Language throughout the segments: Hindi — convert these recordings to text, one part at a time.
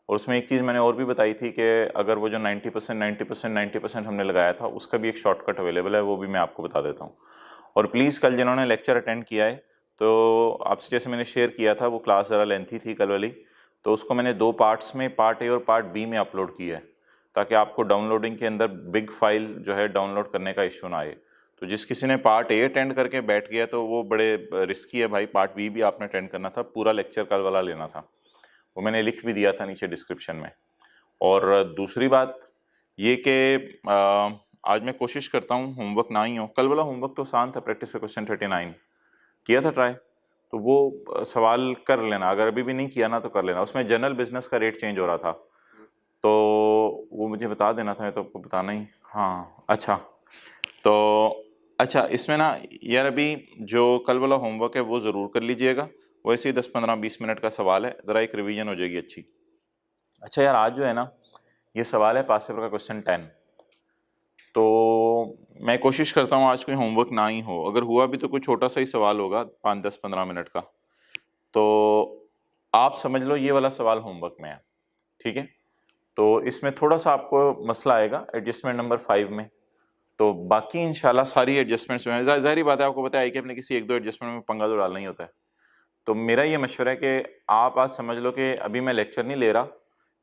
और उसमें एक चीज़ मैंने और भी बताई थी कि अगर वो जो 90% हमने लगाया था उसका भी एक शॉर्टकट अवेलेबल है, वो भी मैं आपको बता देता हूँ। और प्लीज़ कल जिन्होंने लेक्चर अटेंड किया है, तो आपसे जैसे मैंने शेयर किया था वो क्लास ज़रा लेंथी थी कल वाली, तो उसको मैंने 2 पार्ट्स में, पार्ट ए और पार्ट बी में अपलोड किया है, ताकि आपको डाउनलोडिंग के अंदर बिग फाइल जो है डाउनलोड करने का इशू ना आए। तो जिस किसी ने पार्ट ए अटेंड करके बैठ गया तो वो बड़े रिस्की है भाई, पार्ट बी भी आपने अटेंड करना था, पूरा लेक्चर कल वाला लेना था, वो मैंने लिख भी दिया था नीचे डिस्क्रिप्शन में। और दूसरी बात ये कि आज मैं कोशिश करता हूँ होमवर्क ना ही हो। कल वाला होमवर्क तो आसान था, प्रैक्टिस का क्वेश्चन 39 किया था ट्राई, तो वो सवाल कर लेना, अगर अभी भी नहीं किया ना तो कर लेना। उसमें जनरल बिजनेस का रेट चेंज हो रहा था, तो वो मुझे बता देना था, तो आपको बताना ही। हाँ अच्छा, तो अच्छा इसमें ना यार अभी जो कल वाला होमवर्क है वो ज़रूर कर लीजिएगा, वैसे ही 10-15-20 मिनट का सवाल है, ज़रा एक रिवीजन हो जाएगी अच्छी। अच्छा यार आज जो है ना ये सवाल है पास पेपर का क्वेश्चन 10, तो मैं कोशिश करता हूँ आज कोई होमवर्क ना ही हो, अगर हुआ भी तो कोई छोटा सा ही सवाल होगा 5-10-15 मिनट का, तो आप समझ लो ये वाला सवाल होमवर्क में है, ठीक है। तो इसमें थोड़ा सा आपको मसला आएगा एडजस्टमेंट नंबर 5 में, तो बाकी इंशाल्लाह सारी एडजस्टमेंट्स जो हैं, ज़ाहिर बात है आपको पता है कि अपने किसी 1-2 एडजस्टमेंट में पंगा तो डालना ही होता है। तो मेरा ये मशवरा है कि आप आज समझ लो कि अभी मैं लेक्चर नहीं ले रहा,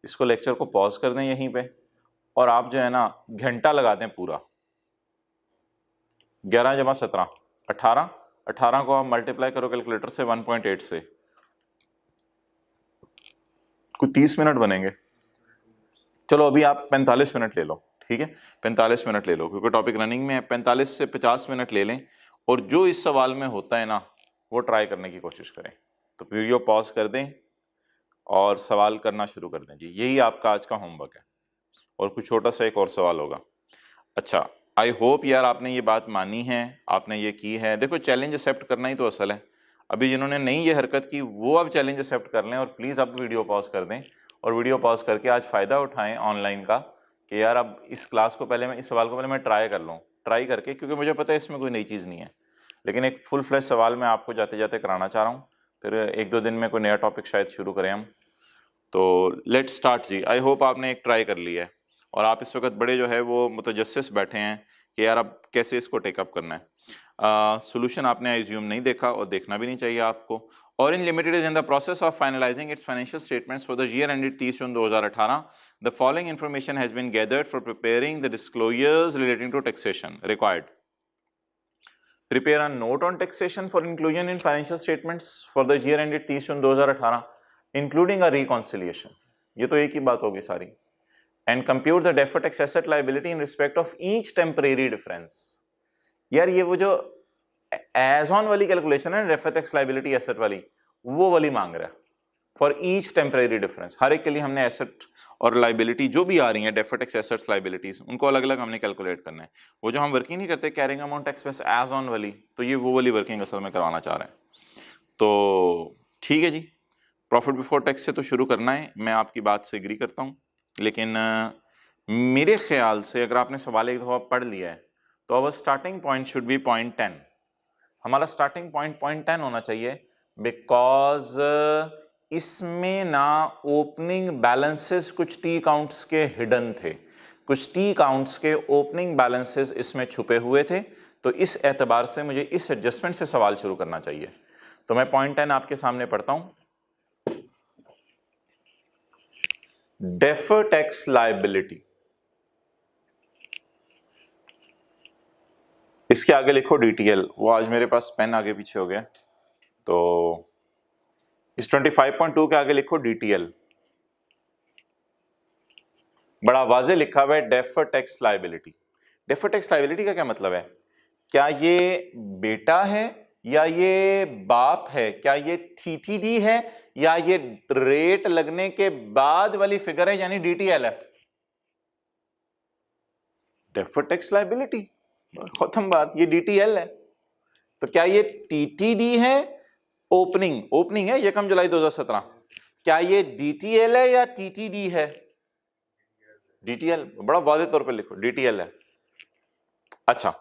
इसको लेक्चर को पॉज कर दें यहीं पे, और आप जो है ना घंटा लगा दें पूरा। 11 जमा 17 18, 18 को आप मल्टीप्लाई करो कैलकुलेटर से 1.8 से, कुछ 30 मिनट बनेंगे। चलो अभी आप 45 मिनट ले लो, ठीक है, 45 मिनट ले लो, क्योंकि टॉपिक रनिंग में है। 45 से 50 मिनट ले लें, और जो इस सवाल में होता है ना वो ट्राई करने की कोशिश करें। तो वीडियो पॉज कर दें और सवाल करना शुरू कर दें जी, यही आपका आज का होमवर्क है, और कुछ छोटा सा एक और सवाल होगा। अच्छा आई होप यार आपने ये बात मानी है, आपने ये की है। देखो चैलेंज एक्सेप्ट करना ही तो असल है। अभी जिन्होंने नहीं ये हरकत की वो अब चैलेंज एक्सेप्ट कर लें, और प्लीज़ अब वीडियो पॉज कर दें, और वीडियो पॉज करके आज फ़ायदा उठाएं ऑनलाइन का, कि यार अब इस क्लास को पहले मैं, इस सवाल को पहले मैं ट्राई कर लूँ, ट्राई करके, क्योंकि मुझे पता है इसमें कोई नई चीज़ नहीं है, लेकिन एक फुल फ्लैश सवाल मैं आपको जाते जाते कराना चाह रहा हूँ, फिर 1-2 दिन में कोई नया टॉपिक शायद शुरू करें हम। तो let start ji. I hope आपने एक ट्राई कर लिया है, और आप इस वक्त बड़े जो है वो मुतजस्सिस बैठे हैं कि यार अब कैसे इसको टेकअप करना है। सोल्यूशन आपने एज्यूम नहीं देखा, और देखना भी नहीं चाहिए आपको। Orange Limited is in the process of finalizing its financial statements for the year ended 30 June 2018. The following information has been gathered for preparing the disclosures relating to taxation required. Prepare a note on taxation for inclusion in financial statements for the year ended 30 June 2018, including a reconciliation. ये तो एक ही बात होगी सारी। And compute the deferred tax asset liability in respect of each temporary difference. यार ये वो जो एज ऑन वाली कैलकुलेशन है, डेफर्ड टैक्स लायबिलिटी एसेट वाली, वो वाली मांग रहा है फॉर ईच टेम्परेरी डिफरेंस। हर एक के लिए हमने एसेट और लाइबिलिटी जो भी आ रही है, डेफर्ड टैक्स एसेट्स लाइबिलिटीज, उनको अलग अलग हमने कैलकुलेट करना है। वो जो हम वर्किंग नहीं करते carrying amount expense as on वाली, तो ये वो वाली वर्किंग असल में करवाना चाह रहे हैं। तो ठीक है जी, प्रॉफिट बिफोर टैक्स से तो शुरू करना है, मैं आपकी बात से एग्री करता हूँ, लेकिन मेरे ख्याल से अगर आपने सवाल एक दफ़ा पढ़ लिया है तो अब starting point should be point 10। हमारा स्टार्टिंग पॉइंट पॉइंट 10 होना चाहिए, बिकॉज इसमें ना ओपनिंग बैलेंसेस कुछ टी काउंट्स के हिडन थे, कुछ टी काउंट्स के ओपनिंग बैलेंसेस इसमें छुपे हुए थे। तो इस एतबार से मुझे इस एडजस्टमेंट से सवाल शुरू करना चाहिए। तो मैं पॉइंट 10 आपके सामने पढ़ता हूं। डेफर्ड टैक्स लायबिलिटी, इसके आगे लिखो डीटीएल। वो आज मेरे पास पेन आगे पीछे हो गया, तो इस 25.2 के आगे लिखो डीटीएल। बड़ा वाजे लिखा हुआ है deferred tax liability. Deferred tax liability का क्या मतलब है? क्या ये बेटा है या ये बाप है? क्या ये टीटीडी है या ये रेट लगने के बाद वाली फिगर है, यानी डीटीएल है? डेफर्ड टैक्स लायबिलिटी, खत्म बात, ये डीटीएल है। तो क्या ये टीटीडी है? ओपनिंग है 1 जुलाई 2017। क्या ये डीटीएल है या टीटीडी है? डीटीएल, बड़ा वाज़ेह तौर पे लिखो डीटीएल है। अच्छा,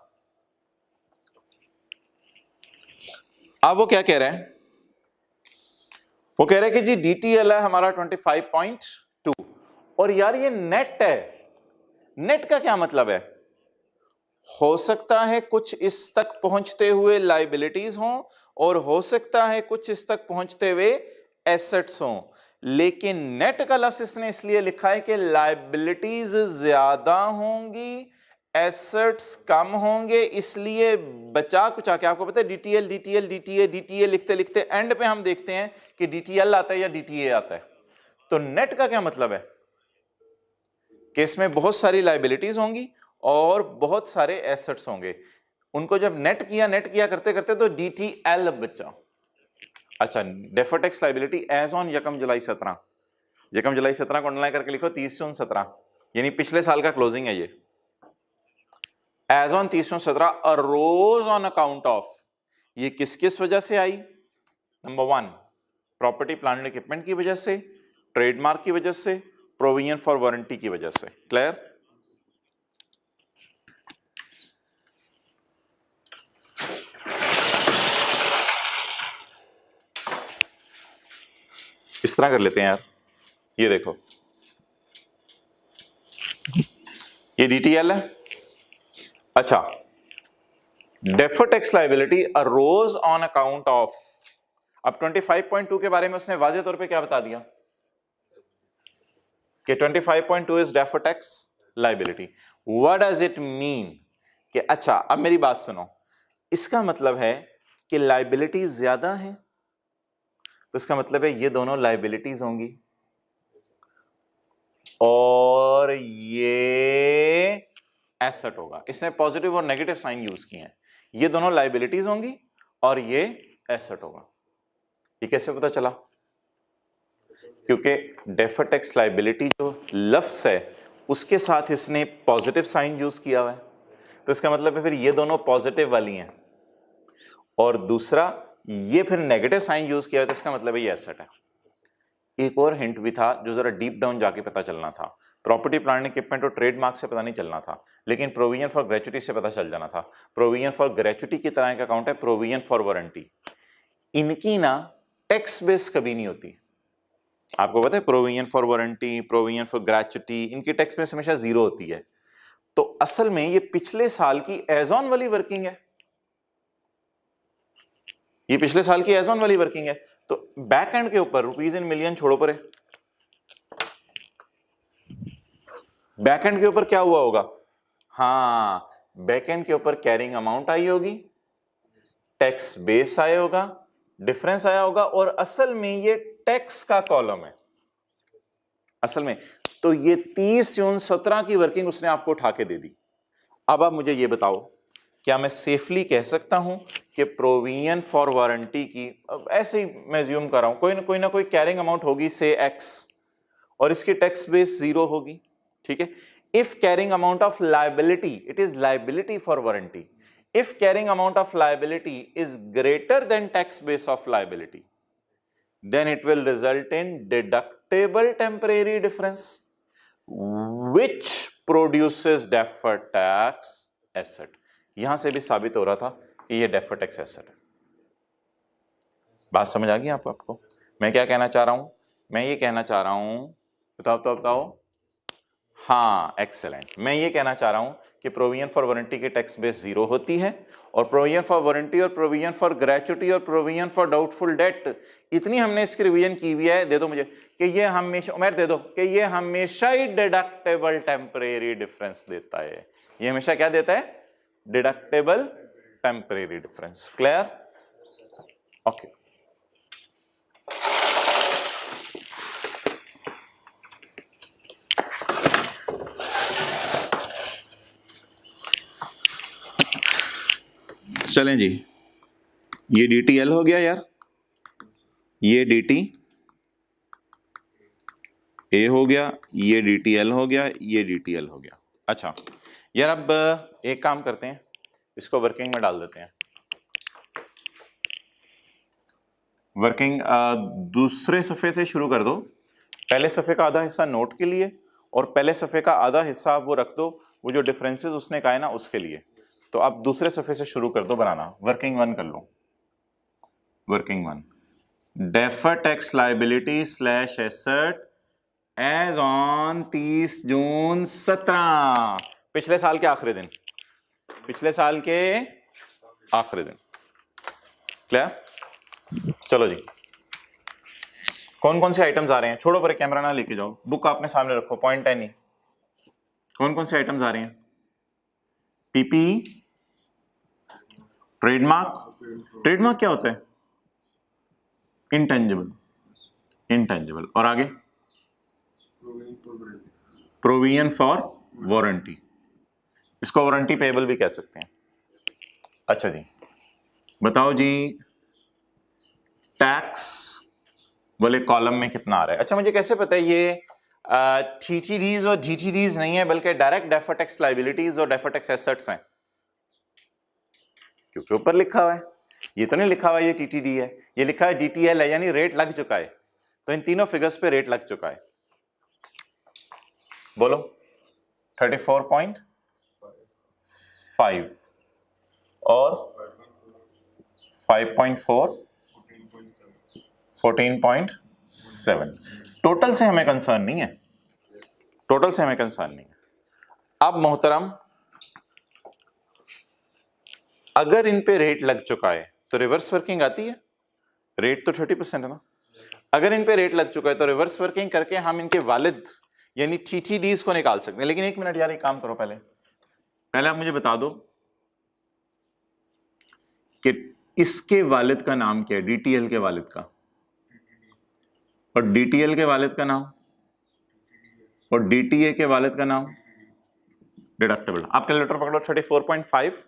अब वो क्या कह रहे हैं? वो कह रहे हैं कि जी डीटीएल है हमारा 25 पॉइंट 2। और यार ये नेट है, नेट का क्या मतलब है? हो सकता है कुछ इस तक पहुंचते हुए लाइबिलिटीज हों और हो सकता है कुछ इस तक पहुंचते हुए एसेट्स हों, लेकिन नेट का लफ्ज इसने इसलिए लिखा है कि लाइबिलिटीज ज्यादा होंगी, एसेट्स कम होंगे, इसलिए बचा कुछ आके आपको पता है डीटीएल डीटीएल डीटीए डीटीए लिखते लिखते एंड पे हम देखते हैं कि डीटीएल आता है या डीटीए आता है। तो नेट का क्या मतलब है कि इसमें बहुत सारी लाइबिलिटीज होंगी और बहुत सारे एसेट्स होंगे। उनको जब नेट किया करते करते तो डीटीएल बचा। अच्छा, deferred tax liability as on यकम जुलाई 17, यकम जुलाई 17 को अंडरलाइन करके लिखो 30/17, यानी पिछले साल का क्लोजिंग है ये। As on 30/17 arose on account of, ये किस किस वजह से आई? Number 1 property plant and equipment की वजह से, ट्रेडमार्क की वजह से, प्रोविजन फॉर वारंटी की वजह से। क्लियर? इस तरह कर लेते हैं यार, ये देखो ये डीटीएल है। अच्छा, deferred tax liability arose on account of, अब 25.2 के बारे में उसने वाज़ेह तौर पे क्या बता दिया कि 25.2 is deferred tax liability. What does it mean? कि अच्छा अब मेरी बात सुनो, इसका मतलब है कि लायबिलिटी ज्यादा है, तो इसका मतलब है ये दोनों लायबिलिटीज होंगी और ये एसेट होगा। इसने पॉजिटिव और नेगेटिव साइन यूज किए हैं। ये दोनों लायबिलिटीज होंगी और ये एसेट होगा। ये कैसे पता चला? क्योंकि डेफर्ड टैक्स लायबिलिटी जो लफ्ज है उसके साथ इसने पॉजिटिव साइन यूज किया हुआ है, तो इसका मतलब है फिर ये दोनों पॉजिटिव वाली हैं, और दूसरा ये फिर नेगेटिव साइन यूज किया है, तो इसका मतलब है ये एसेट है। एक और हिंट भी था जो जरा डीप डाउन जाके पता चलना था। प्रॉपर्टी प्लांट इक्विपमेंट और ट्रेडमार्क से पता नहीं चलना था, लेकिन प्रोविजन फॉर ग्रेचुटी से पता चल जाना था। प्रोविजन फॉर ग्रेचुटी की तरह का अकाउंट है प्रोविजन फॉर वारंटी। इनकी ना टैक्स बेस कभी नहीं होती। आपको पता है provision for warranty, provision for gratuity, इनकी टैक्स बेस हमेशा जीरो होती है। तो असल में ये पिछले साल की एज ऑन वाली वर्किंग है, ये पिछले साल की एज ऑन वाली वर्किंग है। तो बैक एंड के ऊपर रुपीज इन मिलियन छोड़ो परे, बैक एंड के ऊपर क्या हुआ होगा? हाँ, बैक एंड के ऊपर कैरिंग अमाउंट आई होगी, टैक्स बेस आया होगा, डिफरेंस आया होगा, और असल में ये टैक्स का कॉलम है असल में। तो ये 30/17 की वर्किंग उसने आपको उठा के दे दी। अब आप मुझे ये बताओ, क्या मैं सेफली कह सकता हूं कि प्रोविजन फॉर वारंटी की, अब ऐसे ही मैं ज्यूम कर रहा हूं, कोई ना कोई कैरिंग अमाउंट होगी से एक्स, और इसकी टैक्स बेस जीरो होगी, ठीक है। If carrying amount of liability, it is liability for warranty, if carrying amount of liability is greater than tax base of liability, then it will result in deductible temporary difference which produces deferred tax asset। यहां से भी साबित हो रहा था कि ये deferred tax asset है। बात समझ आ गई आपको? मैं क्या कहना चाह रहा हूं? मैं ये कहना चाह रहा हूं, बताओ। हाँ, एक्सेलेंट। मैं ये कहना चाह रहा हूं कि प्रोविजन फॉर वारंटी की टैक्स बेस जीरो होती है, और प्रोविजन फॉर वारंटी और प्रोविजन फॉर ग्रेचुटी और प्रोविजन फॉर डाउटफुल डेट, इतनी हमने इसकी रिवीजन की हुई है, दे दो मुझे, कि ये हमेशा, उमेर दे दो, कि ये हमेशा ही डिडक्टेबल टेम्परेरी डिफरेंस देता है। ये हमेशा क्या देता है? Deductible temporary difference. Clear? Okay. चलें जी, ये डीटीएल हो गया यार, ये डीटी ए हो गया, ये डीटीएल हो गया, ये डीटीएल हो गया। अच्छा यार, अब एक काम करते हैं, इसको वर्किंग में डाल देते हैं। वर्किंग दूसरे सफ़े से शुरू कर दो। पहले सफ़े का आधा हिस्सा नोट के लिए, और पहले सफ़े का आधा हिस्सा वो रख दो, वो जो डिफरेंसेस उसने कहा है ना उसके लिए। तो आप दूसरे सफ़े से शुरू कर दो बनाना। वर्किंग 1 कर लो। Working 1, deferred tax liability slash asset as on 30 June 17, पिछले साल के आखिरी दिन, पिछले साल के आखिरी दिन। क्लियर? चलो जी, कौन कौन से आइटम्स आ रहे हैं? छोड़ो, पर कैमरा ना लेके जाओ, बुक आपने सामने रखो, पॉइंट है नहीं। कौन कौन से आइटम्स आ रहे हैं? PP, trademark. ट्रेडमार्क क्या होता है? Intangible, intangible. और आगे? प्रोविजन फॉर वारंटी, इसको वारंटी पेएबल भी कह सकते हैं। अच्छा जी, बताओ जी, टैक्स वाले कॉलम में कितना आ रहा है? अच्छा, मुझे कैसे पता है ये टीटीडीज और जीटीडीज नहीं है, बल्कि डायरेक्ट डेफर्ड टैक्स लायबिलिटीज और डेफर्ड टैक्स एसेट्स हैं? क्योंकि ऊपर लिखा हुआ है। ये तो नहीं लिखा हुआ है ये टीटीडी है, ये लिखा है डीटीएल है, यानी रेट लग चुका है। तो इन तीनों फिगर्स पे रेट लग चुका है। बोलो 34.5 और 5.4, 14.7। टोटल से हमें कंसर्न नहीं है, टोटल से हमें कंसर्न नहीं है। अब मोहतरम, अगर इन पे रेट लग चुका है तो रिवर्स वर्किंग आती है। रेट तो 30% है ना। अगर इन पे रेट लग चुका है तो रिवर्स वर्किंग करके हम इनके वालिद यानी टीटीडीज को निकाल सकते हैं। लेकिन एक मिनट यार, एक काम करो, पहले आप मुझे बता दो कि इसके वालिद का नाम क्या है, डीटीएल के वालिद का, और डीटीएल के वालिद का नाम, और डीटीए के वालिद का नाम डिडक्टेबल। आप कैलकुलेटर पकड़ो, 34.5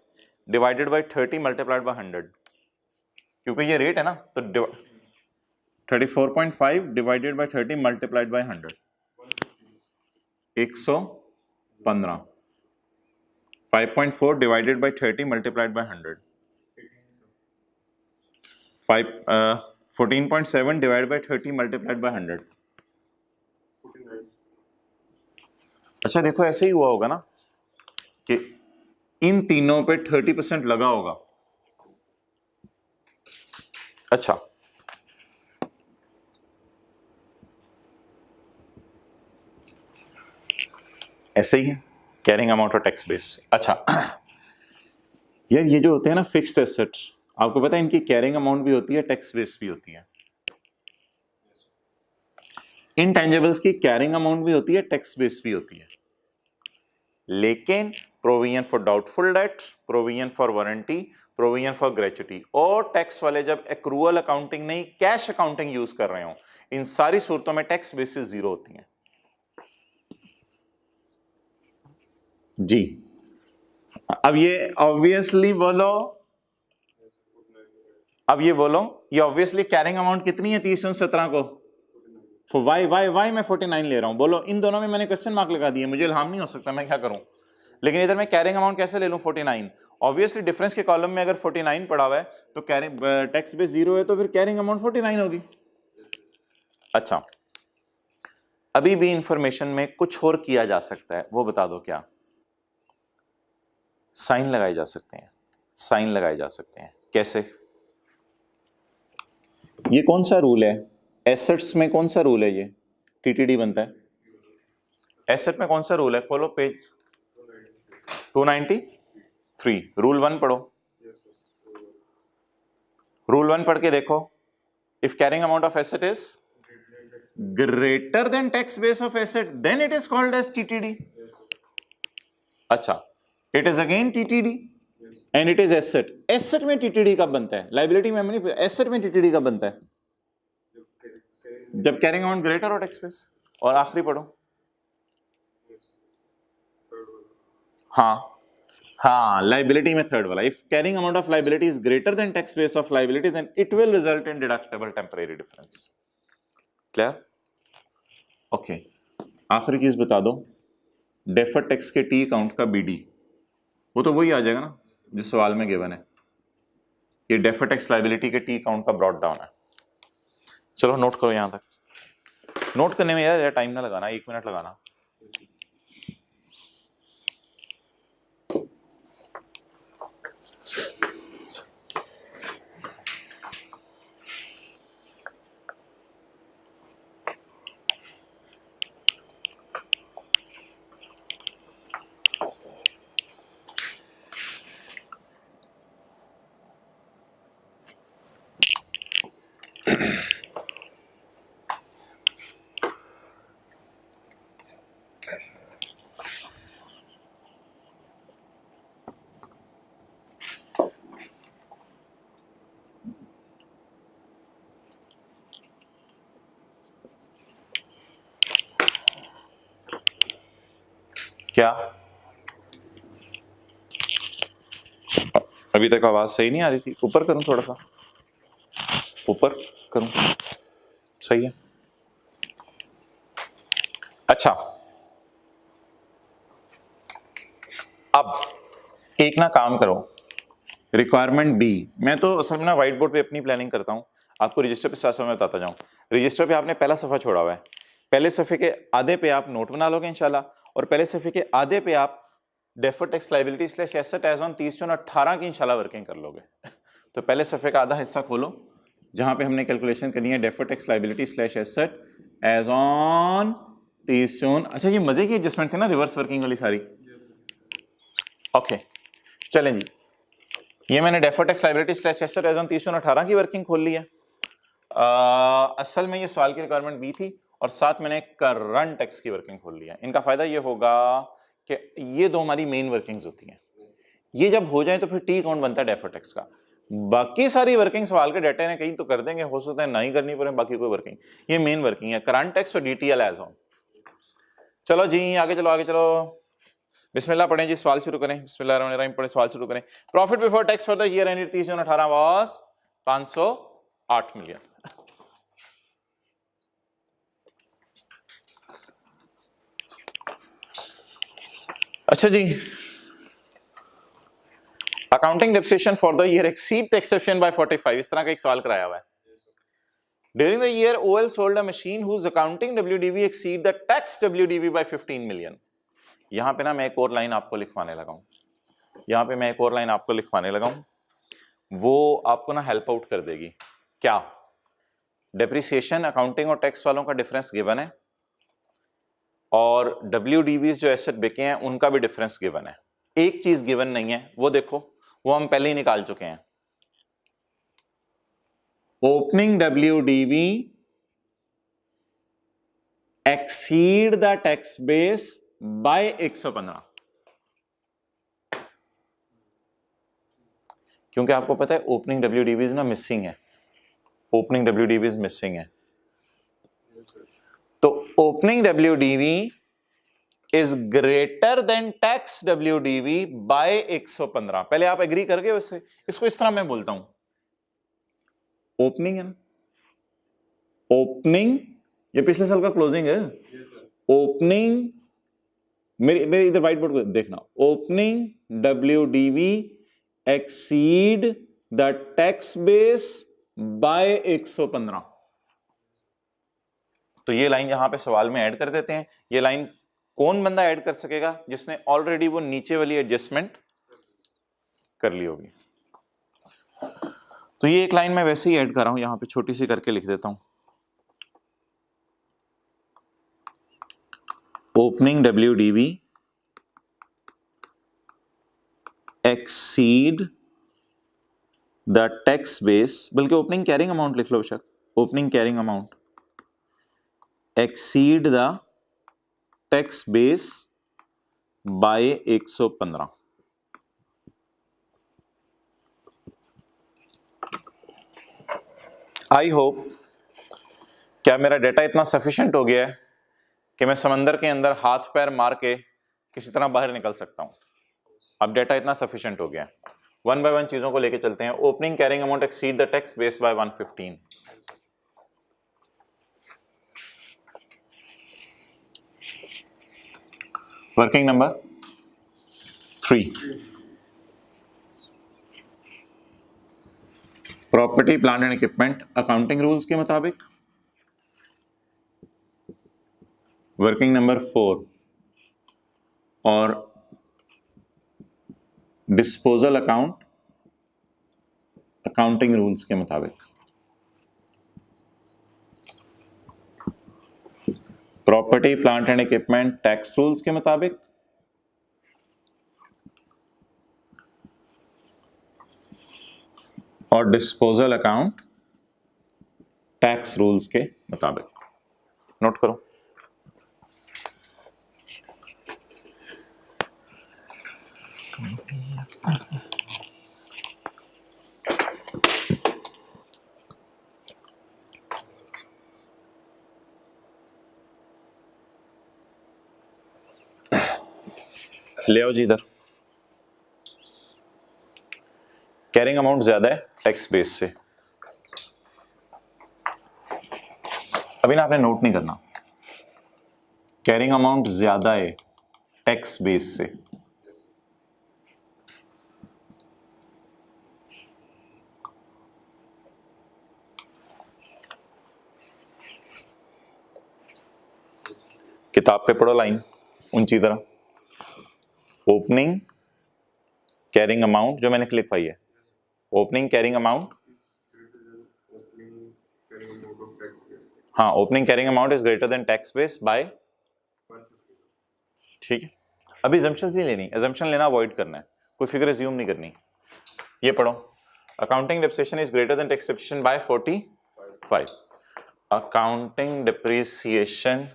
डिवाइडेड बाय 30 मल्टीप्लाइड बाय 100, क्योंकि ये रेट है ना, तो 34.5 divided by 30 multiplied by 100, 115। 5.4 divided by 30 multiplied by 100, 14.7 divided by 30 multiplied by 100। अच्छा देखो, ऐसे ही हुआ होगा ना कि इन तीनों पे 30% लगा होगा। अच्छा, ऐसे ही है कैरिंग अमाउंट और टैक्स बेस। अच्छा यार, ये जो होते हैं ना फिक्स्ड एसेट, आपको पता है इनकी कैरिंग अमाउंट भी होती है, टैक्स बेस भी होती है। इनटेंजिबल्स की कैरिंग अमाउंट भी होती है, टैक्स बेस भी होती है। लेकिन provision for doubtful debt, provision for warranty, provision for gratuity और टैक्स वाले जब एक्रूअल अकाउंटिंग नहीं कैश अकाउंटिंग यूज कर रहे हो, इन सारी सूरतों में टैक्स बेसिस जीरो होती हैं। जी, अब ये ऑब्वियसली बोलो, अब ये बोलो, ये ऑब्वियसली कैरिंग अमाउंट कितनी है 30 और 17 को? वाई मैं 49 ले रहा हूं। बोलो, इन दोनों में मैंने क्वेश्चन मार्क लगा दिए, मुझे इल्हाम नहीं हो सकता, मैं क्या करूं? लेकिन इधर मैं कैरिंग अमाउंट कैसे ले लूं 49? ऑब्वियसली डिफरेंस के कॉलम में अगर 49 पड़ा हुआ है तो कैरिंग टैक्स बेस जीरो है, तो फिर कैरिंग अमाउंट 49 होगी। अच्छा, अभी भी इंफॉर्मेशन में कुछ और किया जा सकता है, वो बता दो क्या? साइन लगाए जा सकते हैं, साइन लगाए जा सकते हैं। कैसे? ये कौन सा रूल है एसेट्स में? कौन सा रूल है ये टीटीडी बनता है? एसेट में कौन सा रूल है? खोलो पेज 293, रूल 1 पढ़ो। रूल 1 पढ़ के देखो, if carrying amount of asset is greater than tax base of asset then it is called as TTD. अच्छा, it is again TTD and it is asset. Asset में टीटीडी कब बनता है? लाइबिलिटी में नहीं, एसेट में टीटीडी कब बनता है? जब कैरिंग अमाउंट ग्रेटर हो टैक्स बेस। और आखिरी पढ़ो, हाँ हाँ, लाइबिलिटी में थर्ड वाला, if carrying amount of liability is greater than tax base of liability then it will result in deductible temporary difference. Clear? Okay, आखिरी चीज बता दो, डेफर्ड टैक्स के टी अकाउंट का बीडी, वो तो वही आ जाएगा ना जो सवाल में गिवन है। ये डेफर्ड टैक्स लाइबिलिटी के टी अकाउंट का ब्रॉट डाउन है। चलो नोट करो यहां तक। नोट करने में यार टाइम ना लगाना, 1 मिनट लगाना। क्या अभी तक आवाज सही नहीं आ रही थी? ऊपर करूं, थोड़ा सा ऊपर करूं, सही है। अच्छा, अब एक ना काम करो, रिक्वायरमेंट बी, मैं तो असल में ना व्हाइट बोर्ड पे अपनी प्लानिंग करता हूं, आपको रजिस्टर पे साथ साथ मैं बताता जाऊं। रजिस्टर पे आपने पहला सफा छोड़ा हुआ है, पहले सफे के आधे पे आप नोट बना लोगे इंशाल्लाह, और पहले सफे के आधे पे आप deferred tax liability slash asset as on 30/18 की इंशाल्लाह वर्किंग कर लोगे। तो पहले सफे का आधा हिस्सा खोलो जहां पे हमने कैलकुलेशन करनी है deferred tax liability slash asset as on 30 जून। अच्छा, ये मजे की एडजस्टमेंट थी ना रिवर्स वर्किंग वाली सारी। ओके चलें जी, ये मैंने deferred tax liability slash asset as on 30/18 की वर्किंग खोल ली है। असल में ये सवाल की रिक्वायरमेंट बी थी, और साथ मैंने करंट टैक्स की वर्किंग खोल लिया। इनका फायदा ये होगा कि ये दो हमारी मेन वर्किंग्स होती हैं, ये जब हो जाए तो फिर टी कौन बनता है डेफर्ड टैक्स का। बाकी सारी वर्किंग सवाल के डेटा ने कहीं तो कर देंगे, हो सकता है ना ही करनी पड़े बाकी कोई वर्किंग, ये मेन वर्किंग है करंट टैक्स और डीटीएल एज ऑन। चलो जी आगे चलो, आगे चलो, बिस्मिल्लाह पढ़ें जी, सवाल शुरू करें, बिस्मिल्लाहिर्रहमानिर्रहीम पढ़ें, सवाल शुरू करें। Profit before tax for the year ended 30/18 was 508 million. अच्छा जी, accounting depreciation for the year exceed taxation by 45, इस तरह का एक सवाल कराया हुआ है। During the year OL sold a machine whose accounting WDV exceed the tax WDV by 15 million. यहां पे ना मैं एक और लाइन आपको लिखवाने लगा हूं, यहां पे मैं एक और लाइन आपको लिखवाने लगा हूं, वो आपको ना हेल्प आउट कर देगी। क्या? डेप्रिसिएशन अकाउंटिंग और टैक्स वालों का डिफरेंस गिवन है, और WDVs जो एसेट बिके हैं उनका भी डिफरेंस गिवन है। एक चीज गिवन नहीं है, वो देखो, वो हम पहले ही निकाल चुके हैं। Opening WDV exceed the tax base by 115, क्योंकि आपको पता है ओपनिंग WDVs ना मिसिंग है, ओपनिंग WDVs मिसिंग है। तो opening WDV is greater than tax WDV by 115। पहले आप एग्री कर गए उससे? इसको इस तरह मैं बोलता हूं, ओपनिंग है ना, ओपनिंग ये पिछले साल का क्लोजिंग है, ओपनिंग मेरे इधर व्हाइट बोर्ड को देखना, opening WDV exceed the tax base by 115। तो ये लाइन यहां पे सवाल में ऐड कर देते हैं। ये लाइन कौन बंदा ऐड कर सकेगा? जिसने ऑलरेडी वो नीचे वाली एडजस्टमेंट कर ली होगी। तो ये एक लाइन मैं वैसे ही ऐड कर रहा हूं, यहां पे छोटी सी करके लिख देता हूं, opening WDV exceed the tax base, बल्कि ओपनिंग कैरिंग अमाउंट लिख लो बेशक, opening carrying amount exceed the tax base by 115। I hope क्या मेरा डेटा इतना सफिशिएंट हो गया है कि मैं समंदर के अंदर हाथ पैर मार के किसी तरह बाहर निकल सकता हूं। अब डेटा इतना सफिशिएंट हो गया है, वन बाय वन चीजों को लेके चलते हैं। Opening carrying amount exceed the tax base by 115, working number 3, property plant and equipment accounting rules के मुताबिक। वर्किंग नंबर 4, और डिस्पोजल अकाउंट अकाउंटिंग रूल्स के मुताबिक। Property plant and equipment tax rules के मुताबिक, और डिस्पोजल अकाउंट टैक्स रूल्स के मुताबिक। नोट करो। ले आओ जी इधर। कैरिंग अमाउंट ज्यादा है टैक्स बेस से। अभी ना आपने नोट नहीं करना, कैरिंग अमाउंट ज्यादा है टैक्स बेस से। किताब पे पढ़ो लाइन ऊंची तरह, ओपनिंग कैरिंग अमाउंट जो मैंने लिखवाई है, ओपनिंग कैरिंग अमाउंट, हाँ opening carrying amount is greater than tax base by, ठीक है। अभी assumptions नहीं लेनी, assumption लेना अवॉइड करना है, कोई फिगर एज्यूम नहीं करनी। ये पढ़ो, accounting depreciation is greater than tax depreciation by 45, accounting depreciation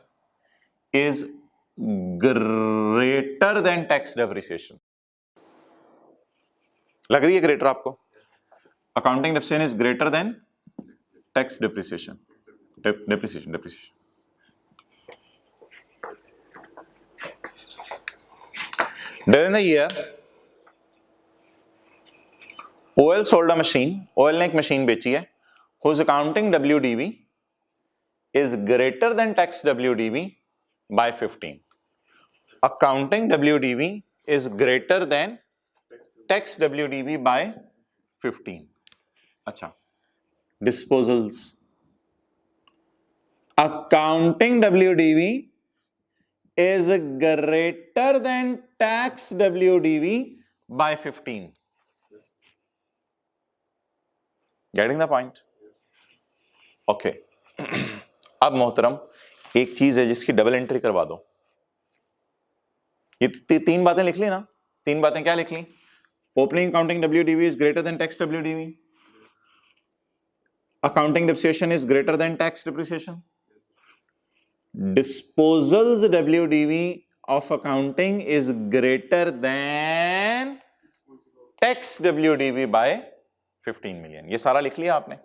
is greater than tax depreciation. लग रही है ग्रेटर आपको? Accounting depreciation is greater than tax depreciation, depreciation during the year OL sold a machine, OL ने एक मशीन बेची है, whose accounting WDV is greater than tax WDV by 15, accounting WDV is greater than tax WDV by 15। अच्छा, disposals, accounting WDV is greater than tax WDV by 15, getting the point? Okay. अब मोहतरम एक चीज है जिसकी डबल एंट्री करवा दो। ये तीन बातें लिख ली ना, तीन बातें क्या लिख ली? Opening accounting WDV is greater than tax WDV, accounting depreciation is greater than tax depreciation, disposals WDV of accounting is greater than tax WDV by 15 million। ये सारा लिख लिया आपने?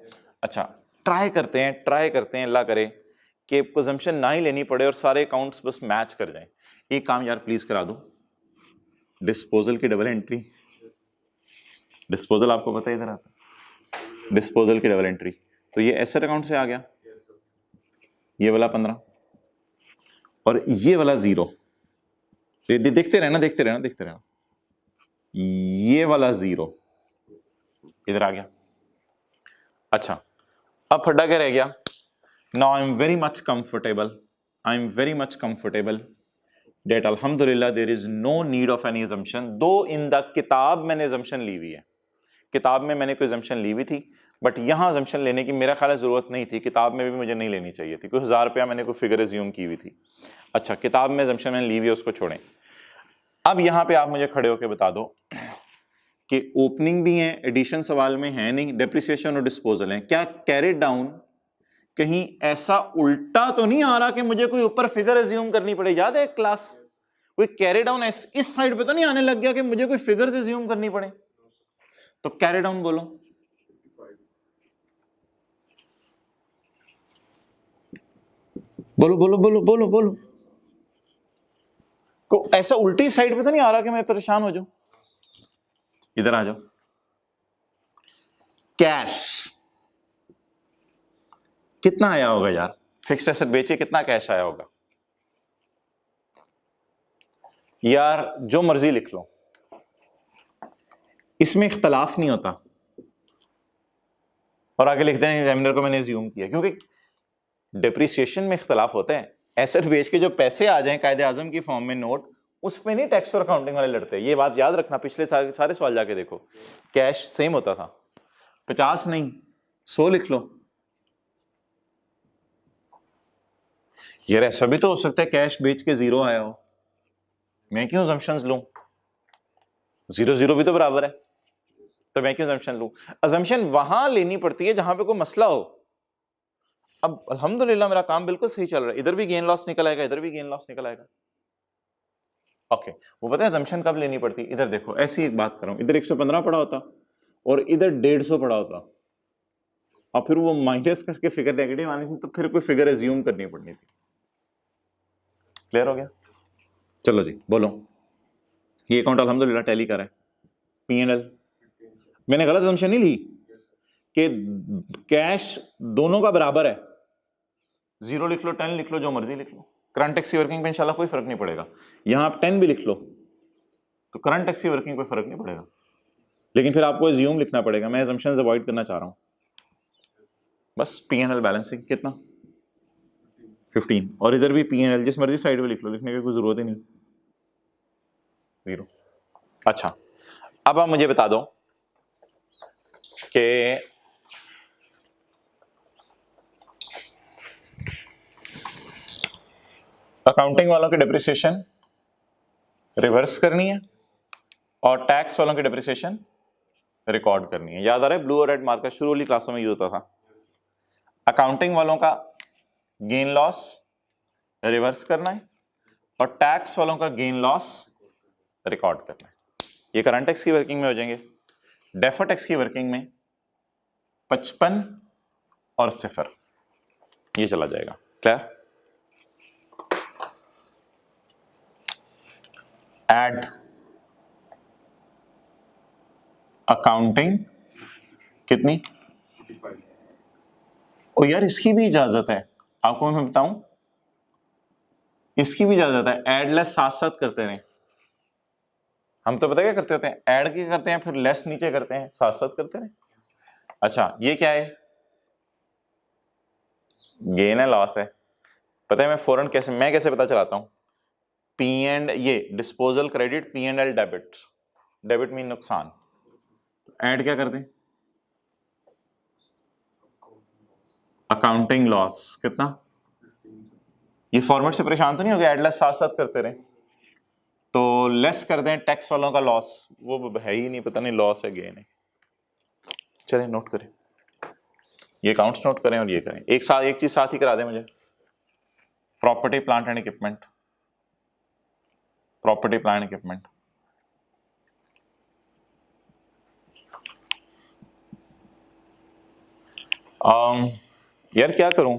अच्छा, ट्राई करते हैं अल्लाह करे कि प्रिजम्पशन ना ही लेनी पड़े और सारे अकाउंट्स बस मैच कर जाएं। एक काम यार प्लीज करा दो, डिस्पोजल की डबल एंट्री। डिस्पोजल आपको पता है इधर आता है, डिस्पोजल की डबल एंट्री। तो ये एसेट अकाउंट से आ गया, ये वाला 15 और ये वाला 0। देखते रहना, ये वाला 0 इधर आ गया। अच्छा, अब फड्डा क्या रह गया? Now I am very much comfortable that alhamdulillah there is no need of any assumption, though in the किताब मैंने assumption ली हुई है, किताब में मैंने कोई assumption ली हुई थी, बट यहाँ assumption लेने की मेरा ख्याल है जरूरत नहीं थी, किताब में भी मुझे नहीं लेनी चाहिए थी, क्योंकि 1000 रुपया मैंने कोई फिगर एज्यूम की हुई थी। अच्छा, किताब में assumption मैंने ली हुई है, उसको छोड़ें। अब यहाँ पे आप मुझे खड़े होकर बता दो कि ओपनिंग भी है, एडिशन सवाल में है नहीं, डेप्रिसिएशन और डिस्पोजल है, क्या कैरिड डाउन कहीं ऐसा उल्टा तो नहीं आ रहा कि मुझे कोई ऊपर फिगर एज्यूम करनी पड़े? याद है क्लास, कोई कैरी डाउन इस साइड पे तो नहीं आने लग गया कि मुझे कोई फिगर्स एज्यूम करनी पड़े? तो कैरी डाउन बोलो, बोलो को ऐसा उल्टी साइड पे तो नहीं आ रहा कि मैं परेशान हो जाऊं? इधर आ जाओ। कैश कितना आया होगा यार? फिक्स्ड एसेट बेचे कितना कैश आया होगा यार? जो मर्जी लिख लो, इसमें इख्तलाफ नहीं होता। और आगे लिखते हैं एग्जामिनर को मैंने अज्यूम किया, क्योंकि डिप्रिसिएशन में इख्तलाफ होता है। एसेट बेच के जो पैसे आ जाएं कायदे आजम की फॉर्म में नोट, उस पे नहीं टैक्स और अकाउंटिंग वाले लड़ते। ये बात याद रखना, पिछले सारे सवाल जाके देखो, कैश सेम होता था, 50 नहीं 100 लिख लो। यार ऐसा भी तो हो सकता है कैश बेच के 0 आया हो, मैं क्यों assumptions लूं? 0 भी तो बराबर है, तो मैं क्यों assumption लूं? assumption वहां लेनी पड़ती है जहां पे कोई मसला हो। अब अल्हम्दुलिल्लाह मेरा काम बिल्कुल सही चल रहा है, इधर भी गेन लॉस निकल आएगा, इधर भी गेन लॉस निकल आएगा। ओके, वो पता है assumption कब लेनी पड़ती है? इधर देखो, ऐसी एक बात कर रहा हूं, इधर 115 पड़ा होता और इधर 150 पड़ा होता, और फिर वो माइनस करके फिगर नेगेटिव आनी थी, तो फिर कोई फिगर एज्यूम करनी पड़नी थी। क्लियर हो गया? चलो जी बोलो। ये अकाउंट अल्हम्दुलिल्लाह टैली कर है। P&L मैंने गलत assumption नहीं ली कि कैश दोनों का बराबर है, 0 लिख लो 10 लिख लो जो मर्जी लिख लो, करंट टैक्स की वर्किंग पे इंशाल्लाह कोई फर्क नहीं पड़ेगा। यहां आप 10 भी लिख लो तो करंट टैक्स की वर्किंग कोई फर्क नहीं पड़ेगा, लेकिन फिर आपको एज्यूम लिखना पड़ेगा। मैं assumptions अवॉइड करना चाह रहा हूं। बस P&L बैलेंसिंग कितना 15, और इधर भी P&L जिस मर्जी साइड पे लिख लो, लिखने की कोई जरूरत ही नहीं, 0। अच्छा, अब आप मुझे बता दो कि अकाउंटिंग वालों की डिप्रिसिएशन रिवर्स करनी है और टैक्स वालों की डिप्रिसिएशन रिकॉर्ड करनी है। याद आ रहा है ब्लू और रेड मार्कर शुरू वाली क्लासों में यूज होता था। अकाउंटिंग वालों का गेन लॉस रिवर्स करना है और टैक्स वालों का गेन लॉस रिकॉर्ड करना है। ये करंट टैक्स की वर्किंग में हो जाएंगे। डेफर्ड टैक्स की वर्किंग में 55 और 0 ये चला जाएगा। क्लियर? एड अकाउंटिंग कितनी, ओ यार इसकी भी इजाजत है, आपको मैं बताऊं इसकी भी इजाजत है। एड लेस साथ साथ करते रहें। हम तो पता क्या करते होते हैं, ऐड की करते हैं फिर लेस नीचे करते हैं, साथ साथ करते रहें। अच्छा ये क्या है, गेन है लॉस है। पता है मैं फौरन कैसे पता चलाता हूं, पी एंड ये disposal credit, P&L debit, debit mean नुकसान, ऐड क्या करते हैं अकाउंटिंग लॉस कितना। ये फॉर्मेट से परेशान तो नहीं हो गया, ऐड लेस साथ साथ करते रहे तो लेस कर दें टैक्स वालों का लॉस, वो है ही नहीं, पता नहीं लॉस है गेन है। चलें नोट करें, ये अकाउंट्स नोट करें और ये करें एक साथ, एक चीज साथ ही करा दें मुझे। Property plant and equipment, property plant equipment यार क्या करूं,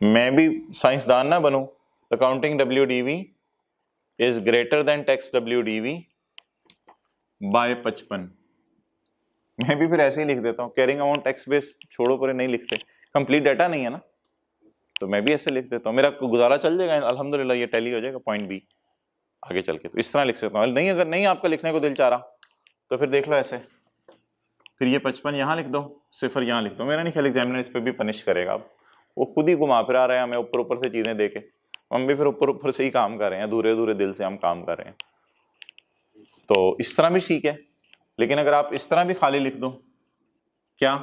मैं भी साइंसदान ना बनूं। Accounting WDV is greater than tax WDV by 55। मैं भी फिर ऐसे ही लिख देता हूँ, कैरिंग अमाउंट टैक्स बेस छोड़ो पूरे नहीं लिखते, कंप्लीट डाटा नहीं है ना, तो मैं भी ऐसे लिख देता हूँ, मेरा गुजारा चल जाएगा अल्हम्दुलिल्लाह, ये टैली हो जाएगा पॉइंट बी आगे चल के। तो इस तरह लिख सकता हूँ। नहीं अगर नहीं आपका लिखने को दिल चाह रहा तो फिर देख लो ऐसे, फिर ये 55 यहाँ लिख दो, 0 यहाँ लिख दो। मेरा नहीं ख्याल एग्जामिनर इस पर भी पनिश करेगा, अब वो खुद ही घुमा फिरा रहे हैं हमें ऊपर ऊपर से चीजें दे के, हम भी फिर ऊपर ऊपर से ही काम कर रहे हैं, अधूरे अधूरे दिल से हम काम कर रहे हैं। तो इस तरह भी ठीक है, लेकिन अगर आप इस तरह भी खाली लिख दो, क्या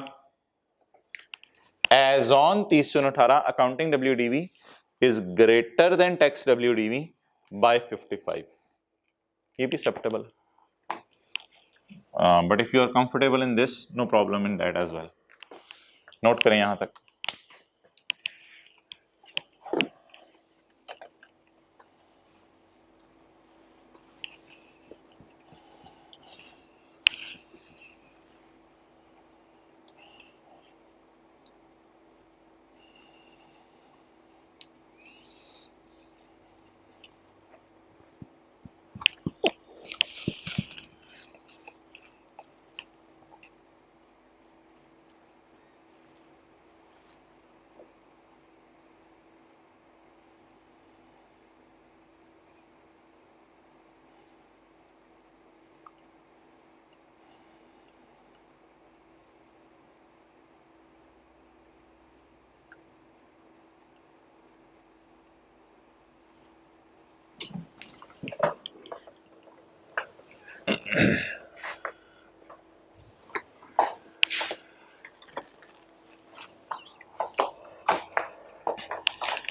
as on 30/6/18 accounting WDV is greater than tax WDV by 55, ये भी acceptable. But if you are comfortable in this, no problem in that as well. Note करें यहां तक।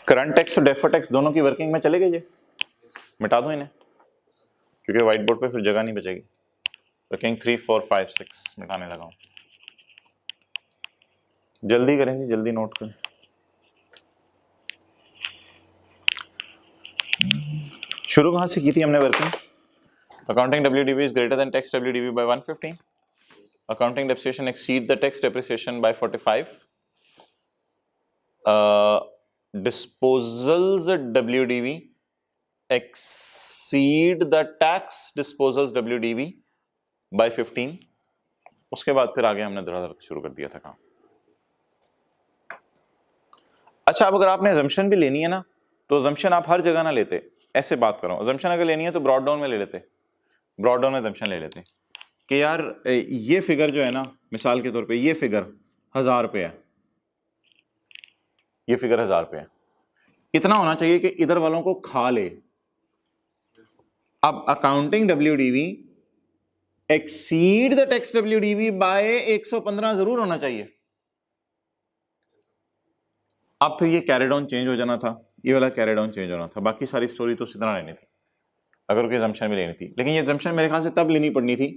करंट टैक्स और डेफर्ड टैक्स दोनों की वर्किंग में चले गए, ये मिटा दो इन्हें क्योंकि व्हाइट बोर्ड पे फिर जगह नहीं बचेगी। वर्किंग 3 4 5 6 मिटाने लगा हूं, जल्दी करें जी, जल्दी नोट करें। शुरू कहां से की थी हमने working, accounting WDV is greater than tax WDV by 150, accounting depreciation exceed the tax depreciation by 45, disposals WDV exceed the tax disposals WDV by 15। उसके बाद फिर आगे हमने धड़ाधड़ शुरू कर दिया था काम। अच्छा, अब अगर आपने assumption भी लेनी है ना, तो assumption आप हर जगह ना लेते, ऐसे बात करो, assumption अगर लेनी है तो ब्रॉड डाउन में ले लेते, ब्रॉड डाउन में assumption ले लेते कि यार ये फिगर जो है ना, मिसाल के तौर पे ये फिगर 1000 रुपये है, ये फिगर 1000 रुपये है, इतना होना चाहिए कि इधर वालों को खा ले। अब accounting WDV exceed the tax WDV by 115 जरूर होना चाहिए। अब फिर ये कैरी डाउन चेंज हो जाना था, ये वाला कैरी डाउन चेंज होना था, बाकी सारी स्टोरी तो उसी तरह लेनी थी अगर कोई assumption भी लेनी थी। लेकिन ये assumption मेरे ख्याल से तब लेनी पड़नी थी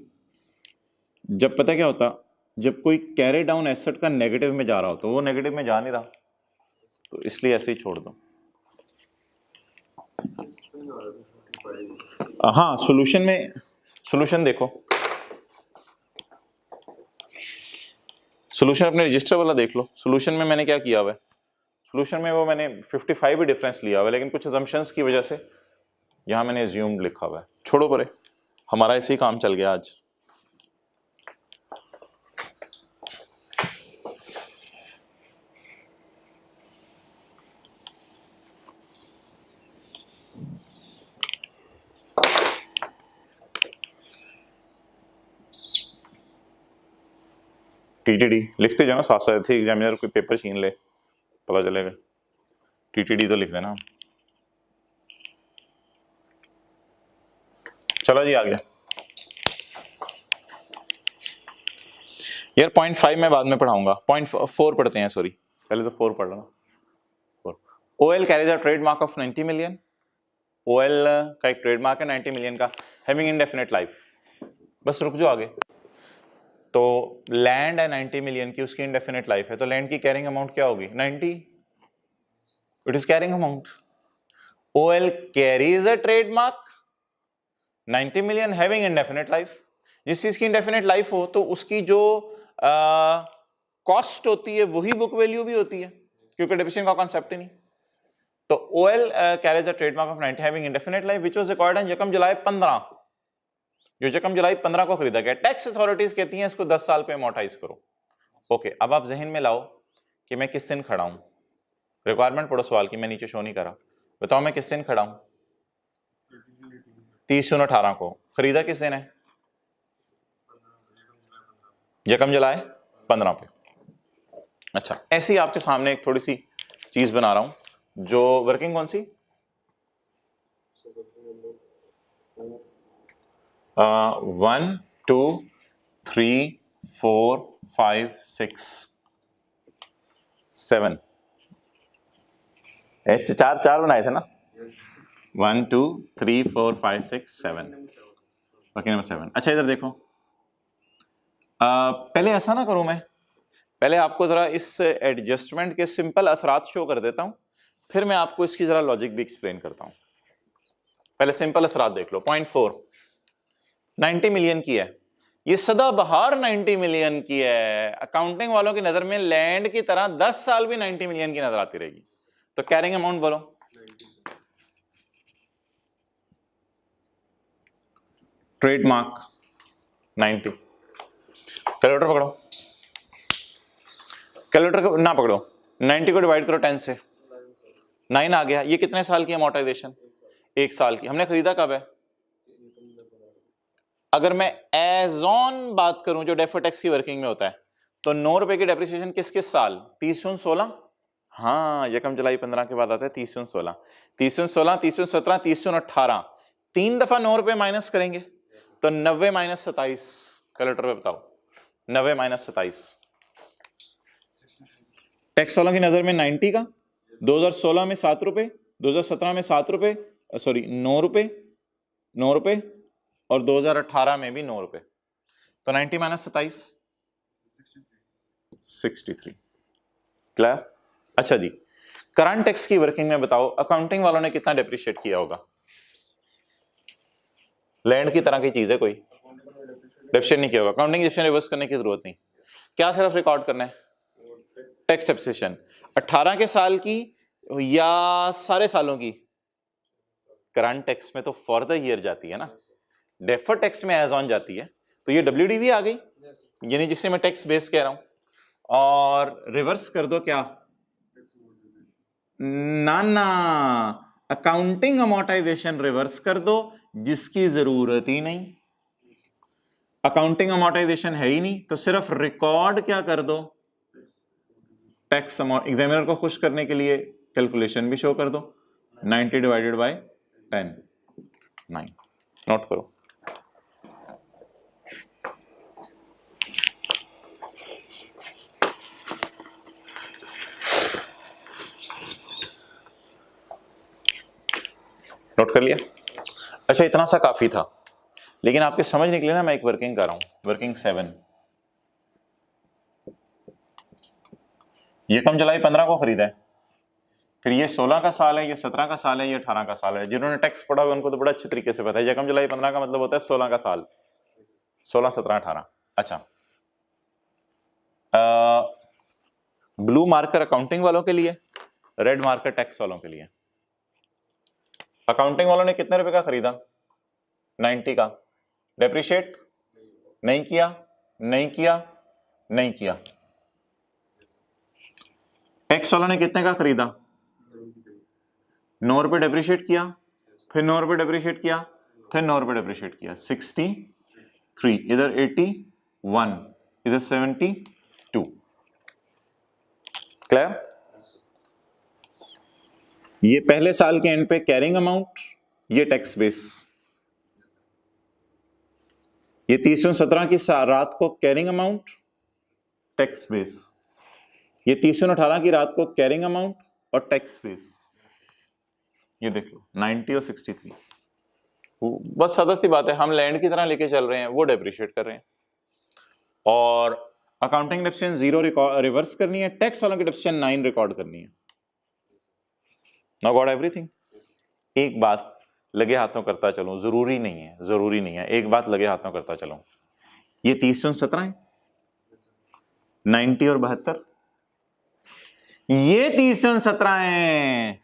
जब पता क्या होता, जब कोई कैरी डाउन एसेट का नेगेटिव में जा रहा हो, तो वो नेगेटिव में जा नहीं रहा, तो इसलिए ऐसे ही छोड़ दो। हाँ, सॉल्यूशन में, सॉल्यूशन देखो, सॉल्यूशन अपने रजिस्टर वाला देख लो। सॉल्यूशन में मैंने क्या किया हुआ है, सॉल्यूशन में वो मैंने 55 ही डिफरेंस लिया हुआ है, लेकिन कुछ assumptions की वजह से यहां मैंने assumed लिखा हुआ है। छोड़ो परे, हमारा ऐसे ही काम चल गया आज। TTD लिखते जाओ, साथ साथ थे एग्जामिनर कोई पेपर छीन ले पता चलेगा। TTD तो लिख देना। चलो जी, आ गया यार। 0.5 मैं बाद में पढ़ाऊंगा, 0.4 पढ़ते हैं, सॉरी पहले तो 4 पढ़ लो ना। OL carries a trademark of 90 million. OL का एक ट्रेडमार्क है 90 मिलियन का, हैविंग इंडेफिनिट लाइफ। बस रुक जाओ आगे। तो लैंड है 90 मिलियन की, उसकी इंडेफिनिट लाइफ है, तो लैंड की कैरिंग अमाउंट क्या होगी 90, it is carrying amount. OL carries a trademark 90 million having indefinite life. जिस चीज की इंडेफिनिट लाइफ हो तो उसकी जो कॉस्ट होती है वही बुक वैल्यू भी होती है, क्योंकि डेप्रिसिएशन का कॉन्सेप्ट ही नहीं। तो OL carries a trademark of 90 having indefinite life which was acquired on यकम जुलाई 15, जो यकम जुलाई 15 को खरीदा गया। टैक्स अथॉरिटीज कहती हैं इसको 10 साल पे अमोर्टाइज करो। ओके, अब आप जहन में लाओ कि मैं किस दिन खड़ा हूं। रिक्वायरमेंट पढ़ो सवाल की, मैं नीचे शो नहीं करा। बताओ मैं किस दिन खड़ा हूं, 30/6/18 को। खरीदा किस दिन है, यकम जुलाई 15 पे। अच्छा, ऐसे ही आपके सामने एक थोड़ी सी चीज बना रहा हूं, जो वर्किंग कौन सी 1 2 3 4 5 6 7 चार बनाए थे ना, 1 2 3 4 5 6 7, वर्किंग नंबर 7। अच्छा इधर देखो, पहले ऐसा ना करूं मैं, पहले आपको जरा इस एडजस्टमेंट के सिंपल असरात शो कर देता हूं, फिर मैं आपको इसकी जरा लॉजिक भी एक्सप्लेन करता हूं। पहले सिंपल असरात देख लो। 0.4 90 मिलियन की है, ये सदाबहार 90 मिलियन की है। अकाउंटिंग वालों की नजर में लैंड की तरह 10 साल भी 90 मिलियन की नजर आती रहेगी। तो कैरिंग अमाउंट बोलो 90। ट्रेडमार्क 90। कैलकुलेटर पकड़ो, कैलकुलेटर को ना पकड़ो, 90 को डिवाइड करो 10 से, 9 आ गया। ये कितने साल की अमोर्टाइजेशन, 1 साल की। हमने खरीदा कब है, अगर मैं एज ऑन बात करूं जो डेफर्ड टैक्स की वर्किंग में होता है, तो 9 रुपए की डेप्रिसिएशन किस किस साल, 30/16। हाँ, यकम जुलाई 15 के बाद आता है 30/16, 30/16, 30/17, 30/18। 3 दफा 9 रुपए माइनस करेंगे तो 90 - 27। कैलकुलेटर पे बताओ, 90 - 27। टैक्स वालों की नजर में 90 का 2016 में 7 रुपए, 2017 में 7 रुपए, सॉरी 9 रुपए, 9 रुपए, और 2018 में भी 9 रुपए। तो 90 - 27 63। क्लियर? अच्छा जी, करंट टैक्स की वर्किंग में बताओ अकाउंटिंग वालों ने कितना डेप्रिशिएट किया होगा। लैंड की तरह की चीज है, कोई डेप्रिशिएट नहीं किया होगा। अकाउंटिंग डेप्रिशिएशन रिवर्स करने की जरूरत नहीं, क्या सिर्फ रिकॉर्ड करना है टैक्स डेप्रिसिएशन 18 के साल की या सारे सालों की, करंट टैक्स में तो फॉर द ईयर जाती है ना, डेफर्ड टैक्स में एज ऑन जाती है, तो ये WDV आ गई, यानी जिससे मैं टैक्स बेस कह रहा हूं। और रिवर्स कर दो क्या, ना अकाउंटिंग अमोर्टाइजेशन रिवर्स कर दो, जिसकी जरूरत ही नहीं, अकाउंटिंग अमोर्टाइजेशन है ही नहीं, तो सिर्फ रिकॉर्ड क्या कर दो, टैक्स अमाउंट। एग्जामिनर को खुश करने के लिए कैलकुलेशन भी शो कर दो, 90 डिवाइडेड बाय 10, 9। नोट करो। नोट कर लिया? अच्छा, इतना सा काफी था, लेकिन आपके समझ निकले ना, मैं एक वर्किंग कर रहा हूं, वर्किंग 7। ये कम जुलाई 15 को खरीदा है, फिर ये 16 का साल है, ये 17 का साल है, ये 18 का साल है। जिन्होंने टैक्स पढ़ा हुआ उनको तो बड़ा अच्छे तरीके से पता है, यकम जुलाई 15 का मतलब होता है 16 का साल, 16, 17, 18। अच्छा, ब्लू मार्कर अकाउंटिंग वालों के लिए, रेड मार्कर टैक्स वालों के लिए। अकाउंटिंग वालों ने कितने रुपए का खरीदा, 90 का, डेप्रिशिएट नहीं किया, नहीं किया, नहीं किया। टैक्स वालों ने कितने का खरीदा, 9 रुपए डेप्रिशिएट किया, फिर 9 रुपए डेप्रिशिएट किया, फिर 9 रुपए डेप्रिशिएट किया, 63, इधर 81, इधर 72। क्लियर? ये पहले साल के एंड पे कैरिंग अमाउंट, ये टैक्स बेस। ये 30/17 की रात को कैरिंग अमाउंट, टैक्स बेस। ये 30/18 की रात को कैरिंग अमाउंट और टैक्स बेस। ये देख लो 90 और 63। बस सादा सी बात है, हम लैंड की तरह लेके चल रहे हैं, वो डेप्रिशिएट कर रहे हैं। और अकाउंटिंग डेप्रिसिएशन 0 रिवर्स करनी है, टैक्स वालों की डेप्रिसिएशन 9 रिकॉर्ड करनी है। Now got everything. एक बात लगे हाथों करता चलूं, जरूरी नहीं है, जरूरी नहीं है, एक बात लगे हाथों करता चलूं। ये 30/17 है, 90 और 72, ये 30/17 है,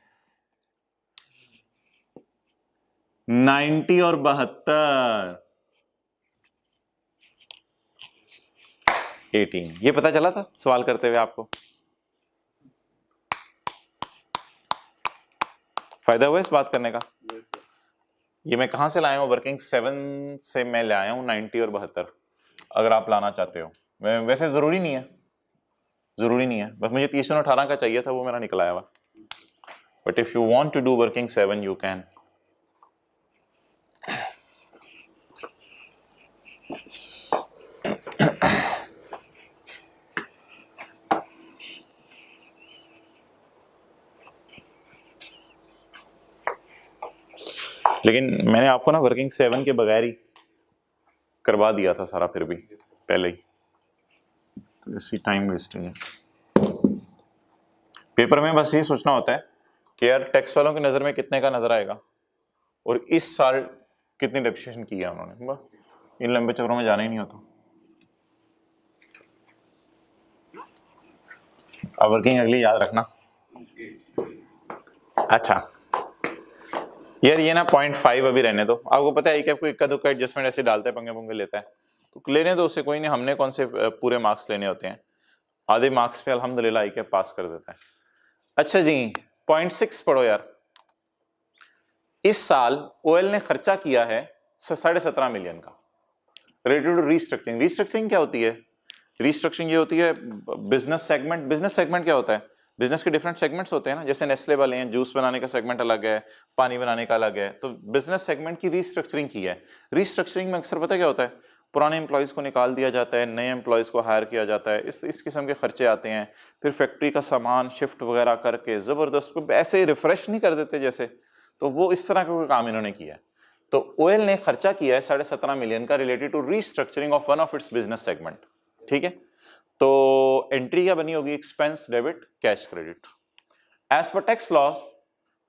90 और 72, 18। ये पता चला था सवाल करते हुए आपको? फायदा हुआ इस बात करने का? ये मैं कहां से लाया हूं, वर्किंग 7 से मैं ले आया हूं 90 और 72। अगर आप लाना चाहते हो, वैसे जरूरी नहीं है, जरूरी नहीं है, बस मुझे 30/18 का चाहिए था, वो मेरा निकल आया हुआ। But if you want to do working 7 you can. लेकिन मैंने आपको ना वर्किंग 7 के बगैर ही करवा दिया था सारा, फिर भी पहले ही, तो इसी टाइम वेस्टिंग है। पेपर में बस ये सोचना होता है कि यार टैक्स वालों की नज़र में कितने का नजर आएगा और इस साल कितनी डेप्रिसिएशन की है उन्होंने, बस इन लंबे चक्रों में जाना ही नहीं होता। अब वर्किंग अगली याद रखना। अच्छा यार, ये ना 0.5 अभी रहने दो, आपको पता है कि आपको इक्का दुक्का एडजस्टमेंट ऐसे डालते हैं, पंगे पुंगे लेता है, तो लेने दो उससे, कोई नहीं। हमने कौन से पूरे मार्क्स लेने होते हैं, आधे मार्क्स पे अल्हम्दुलिल्लाह आई पास कर देता है। अच्छा जी, 0.6 पढ़ो यार। इस साल ओएल ने खर्चा किया है 17.5 मिलियन का रिलेटेड टू रीस्ट्रक्चरिंग। रीस्ट्रक्चरिंग क्या होती है? रीस्ट्रक्चरिंग ये होती है बिजनेस सेगमेंट। बिजनेस सेगमेंट क्या होता है? बिजनेस के डिफरेंट सेगमेंट्स होते हैं ना, जैसे नेस्ले वाले हैं, जूस बनाने का सेगमेंट अलग है, पानी बनाने का अलग है, तो बिजनेस सेगमेंट की रीस्ट्रक्चरिंग की है। रीस्ट्रक्चरिंग में अक्सर पता क्या होता है, पुराने एम्प्लॉयज़ को निकाल दिया जाता है, नए एम्प्लॉयज़ को हायर किया जाता है, इस किस्म के खर्चे आते हैं। फिर फैक्ट्री का सामान शिफ्ट वगैरह करके ज़बरदस्त को ऐसे रिफ्रेश नहीं कर देते जैसे, तो वो इस तरह का कोई काम इन्होंने किया है। तो ओएल ने खर्चा किया है 17.5 मिलियन का related to restructuring of one of its business segment. ठीक है, तो एंट्री क्या बनी होगी? Expense debit cash credit. As per tax loss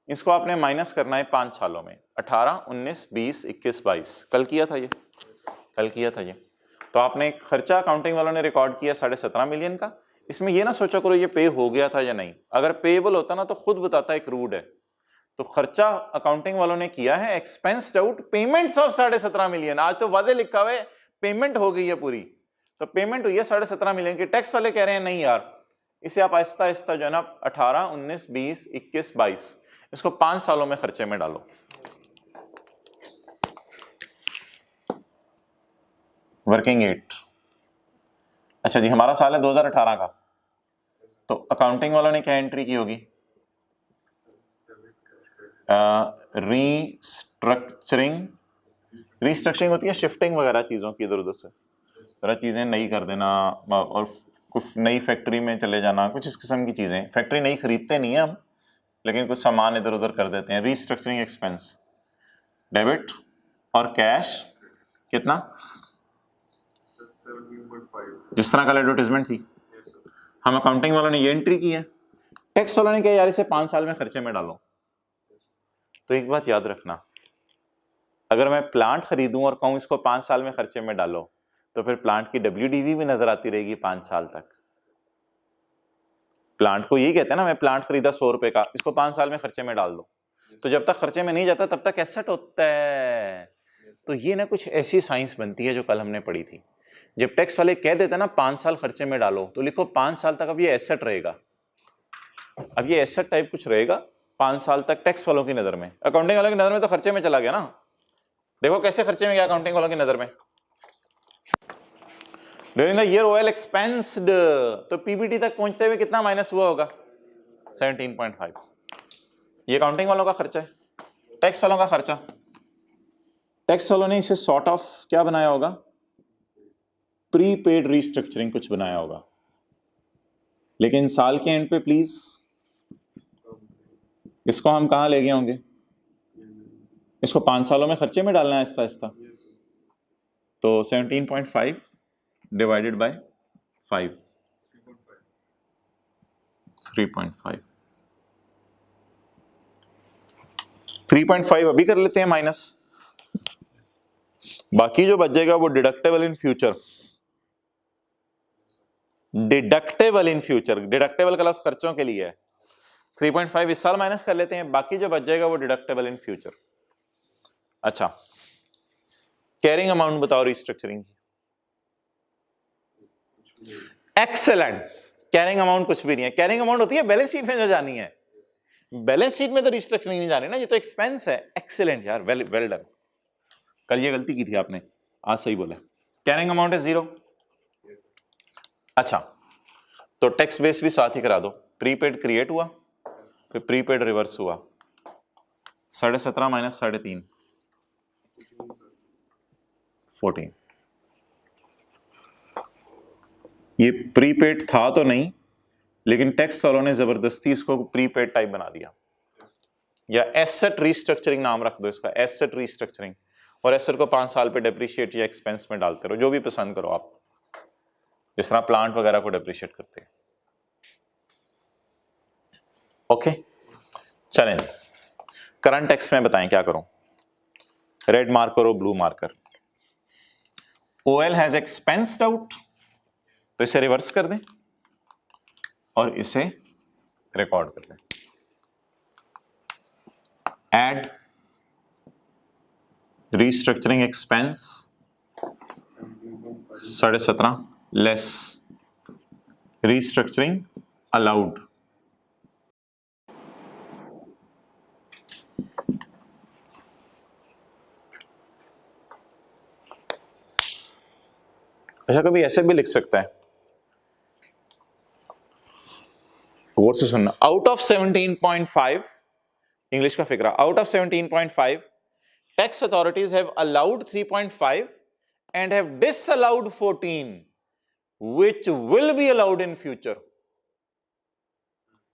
इसको आपने माइनस करना है 5 सालों में, 18, 19, 20, 21, 22। कल किया था ये, कल किया था ये। तो आपने खर्चा अकाउंटिंग वालों ने रिकॉर्ड किया 17.5 मिलियन का। इसमें ये ना सोचा करो ये पे हो गया था या नहीं, अगर पेएबल होता ना तो खुद बताता है क्रूड है, तो खर्चा अकाउंटिंग वालों ने किया है एक्सपेंस्ड आउट पेमेंट्स ऑफ 17.5 मिलियन। आज तो वादे लिखा हुआ है, पेमेंट हो गई है पूरी, तो पेमेंट हुई है 17.5 मिलियन की। टैक्स वाले कह रहे हैं नहीं यार, इसे आप आहिस्ता आहिस्ता जो है ना 18, 19, 20, 21, 22 इसको 5 सालों में खर्चे में डालो। वर्किंग एट, अच्छा जी हमारा साल है 2018 का, तो अकाउंटिंग वालों ने क्या एंट्री की होगी? रीस्ट्रक्चरिंग, रीस्ट्रक्चरिंग होती है शिफ्टिंग वगैरह चीज़ों की, इधर उधर से जरा चीज़ें नई कर देना और कुछ नई फैक्ट्री में चले जाना, कुछ इस किस्म की चीज़ें। फैक्ट्री नई खरीदते नहीं है हम, लेकिन कुछ सामान इधर उधर कर देते हैं। रीस्ट्रक्चरिंग एक्सपेंस डेबिट और कैश कितना? जिस तरह का एडवर्टाइजमेंट थी, हम अकाउंटिंग वालों ने ये एंट्री की है। टैक्स वालों ने कहा यार इसे 5 साल में खर्चे में डालो। तो एक बात याद रखना, अगर मैं प्लांट खरीदूं और कहूं इसको 5 साल में खर्चे में डालो, तो फिर प्लांट की WDV भी नजर आती रहेगी 5 साल तक। प्लांट को यही कहते हैं ना, मैं प्लांट खरीदा 100 रुपए का, इसको 5 साल में खर्चे में डाल दो, तो जब तक खर्चे में नहीं जाता तब तक एसेट होता है। तो ये ना कुछ ऐसी साइंस बनती है जो कल हमने पढ़ी थी। जब टैक्स वाले कह देते हैं ना 5 साल खर्चे में डालो, तो लिखो 5 साल तक अब ये एसेट रहेगा। अब ये एसेट टाइप कुछ रहेगा 5 साल तक टैक्स वालों की नजर में। अकाउंटिंग वालों की नजर में तो खर्चे में चला गया ना। देखो कैसे खर्चे में गया अकाउंटिंग वालों की नजर में। ड्यूरिंग द ईयर ओएल एक्सपेंस्ड, तो पीबीटी तक पहुंचते हुए कितना माइनस हुआ होगा? 17.5। ये अकाउंटिंग वालों का खर्चा है। टैक्स वालों का खर्चा, टैक्स वालों ने इसे सॉर्ट ऑफ क्या बनाया होगा? प्रीपेड रीस्ट्रक्चरिंग कुछ बनाया होगा। लेकिन साल के एंड पे प्लीज इसको हम कहां ले गए होंगे? इसको 5 सालों में खर्चे में डालना है आहिस्ता आहिस्ता। तो 17.5 डिवाइडेड बाय 5, 3.5। 3.5 अभी कर लेते हैं माइनस, बाकी जो बच जाएगा वो deductible in future. Deductible in future, deductible class खर्चों के लिए है। 3.5 इस साल माइनस कर लेते हैं, बाकी जो बच जाएगा वो डिडक्टेबल इन फ्यूचर। अच्छा, कैरिंग अमाउंट बताओ रिस्ट्रक्चरिंग की। एक्सेलेंट, कैरिंग अमाउंट कुछ भी नहीं है। कैरिंग अमाउंट होती है बैलेंस शीट में जो जानी है, बैलेंस शीट में तो रिस्ट्रक्चरिंग नहीं जानी ना, ये तो एक्सपेंस है। एक्सेलेंट यार, वेल वेल डन। कल ये गलती की थी आपने, आज सही बोला। Carrying amount is 0। अच्छा, तो टैक्स बेस भी साथ ही करा दो। प्रीपेड क्रिएट हुआ, फिर प्रीपेड रिवर्स हुआ। 17.5 माइनस 3.5, 14। ये प्रीपेड था तो नहीं, लेकिन टैक्स वालों ने जबरदस्ती इसको प्रीपेड टाइप बना दिया। या एसेट रीस्ट्रक्चरिंग नाम रख दो इसका, एसेट रीस्ट्रक्चरिंग। और एसेट को 5 साल पे डेप्रिशिएट या एक्सपेंस में डालते रहो, जो भी पसंद करो आप, जिस तरह प्लांट वगैरह को डेप्रिशिएट करते हैं। ओके, चलें करंट टैक्स में बताएं क्या करूं। रेड मार्क करो, blue marker. OL has expensed out, तो इसे रिवर्स कर दें और इसे रिकॉर्ड कर दें। Add restructuring expense 17.5 less restructuring allowed. अच्छा, कभी ऐसे भी लिख सकता है, गौर से सुनना। आउट ऑफ 17.5, इंग्लिश का फिक्रा, out of 17.5 tax authorities have allowed 3.5 and have disallowed 14 which will be allowed in future.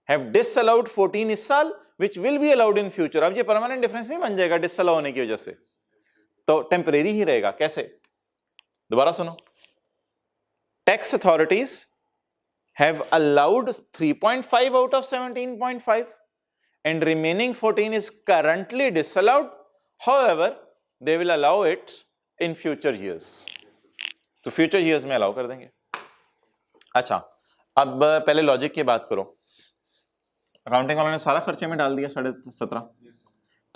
Have disallowed 14 इस साल, which will be allowed in future। अब ये परमानेंट डिफरेंस नहीं बन जाएगा डिसअलाउ होने की वजह से, तो टेम्परेरी ही रहेगा। कैसे? दोबारा सुनो। Tax authorities have allowed 3.5 out of 17.5 and remaining 14 is currently disallowed. However, they will allow it in future years. तो फ्यूचर ईयर्स में अलाउ कर देंगे। अच्छा, अब पहले लॉजिक की बात करो। अकाउंटिंग वालों ने सारा खर्चे में डाल दिया 17.5,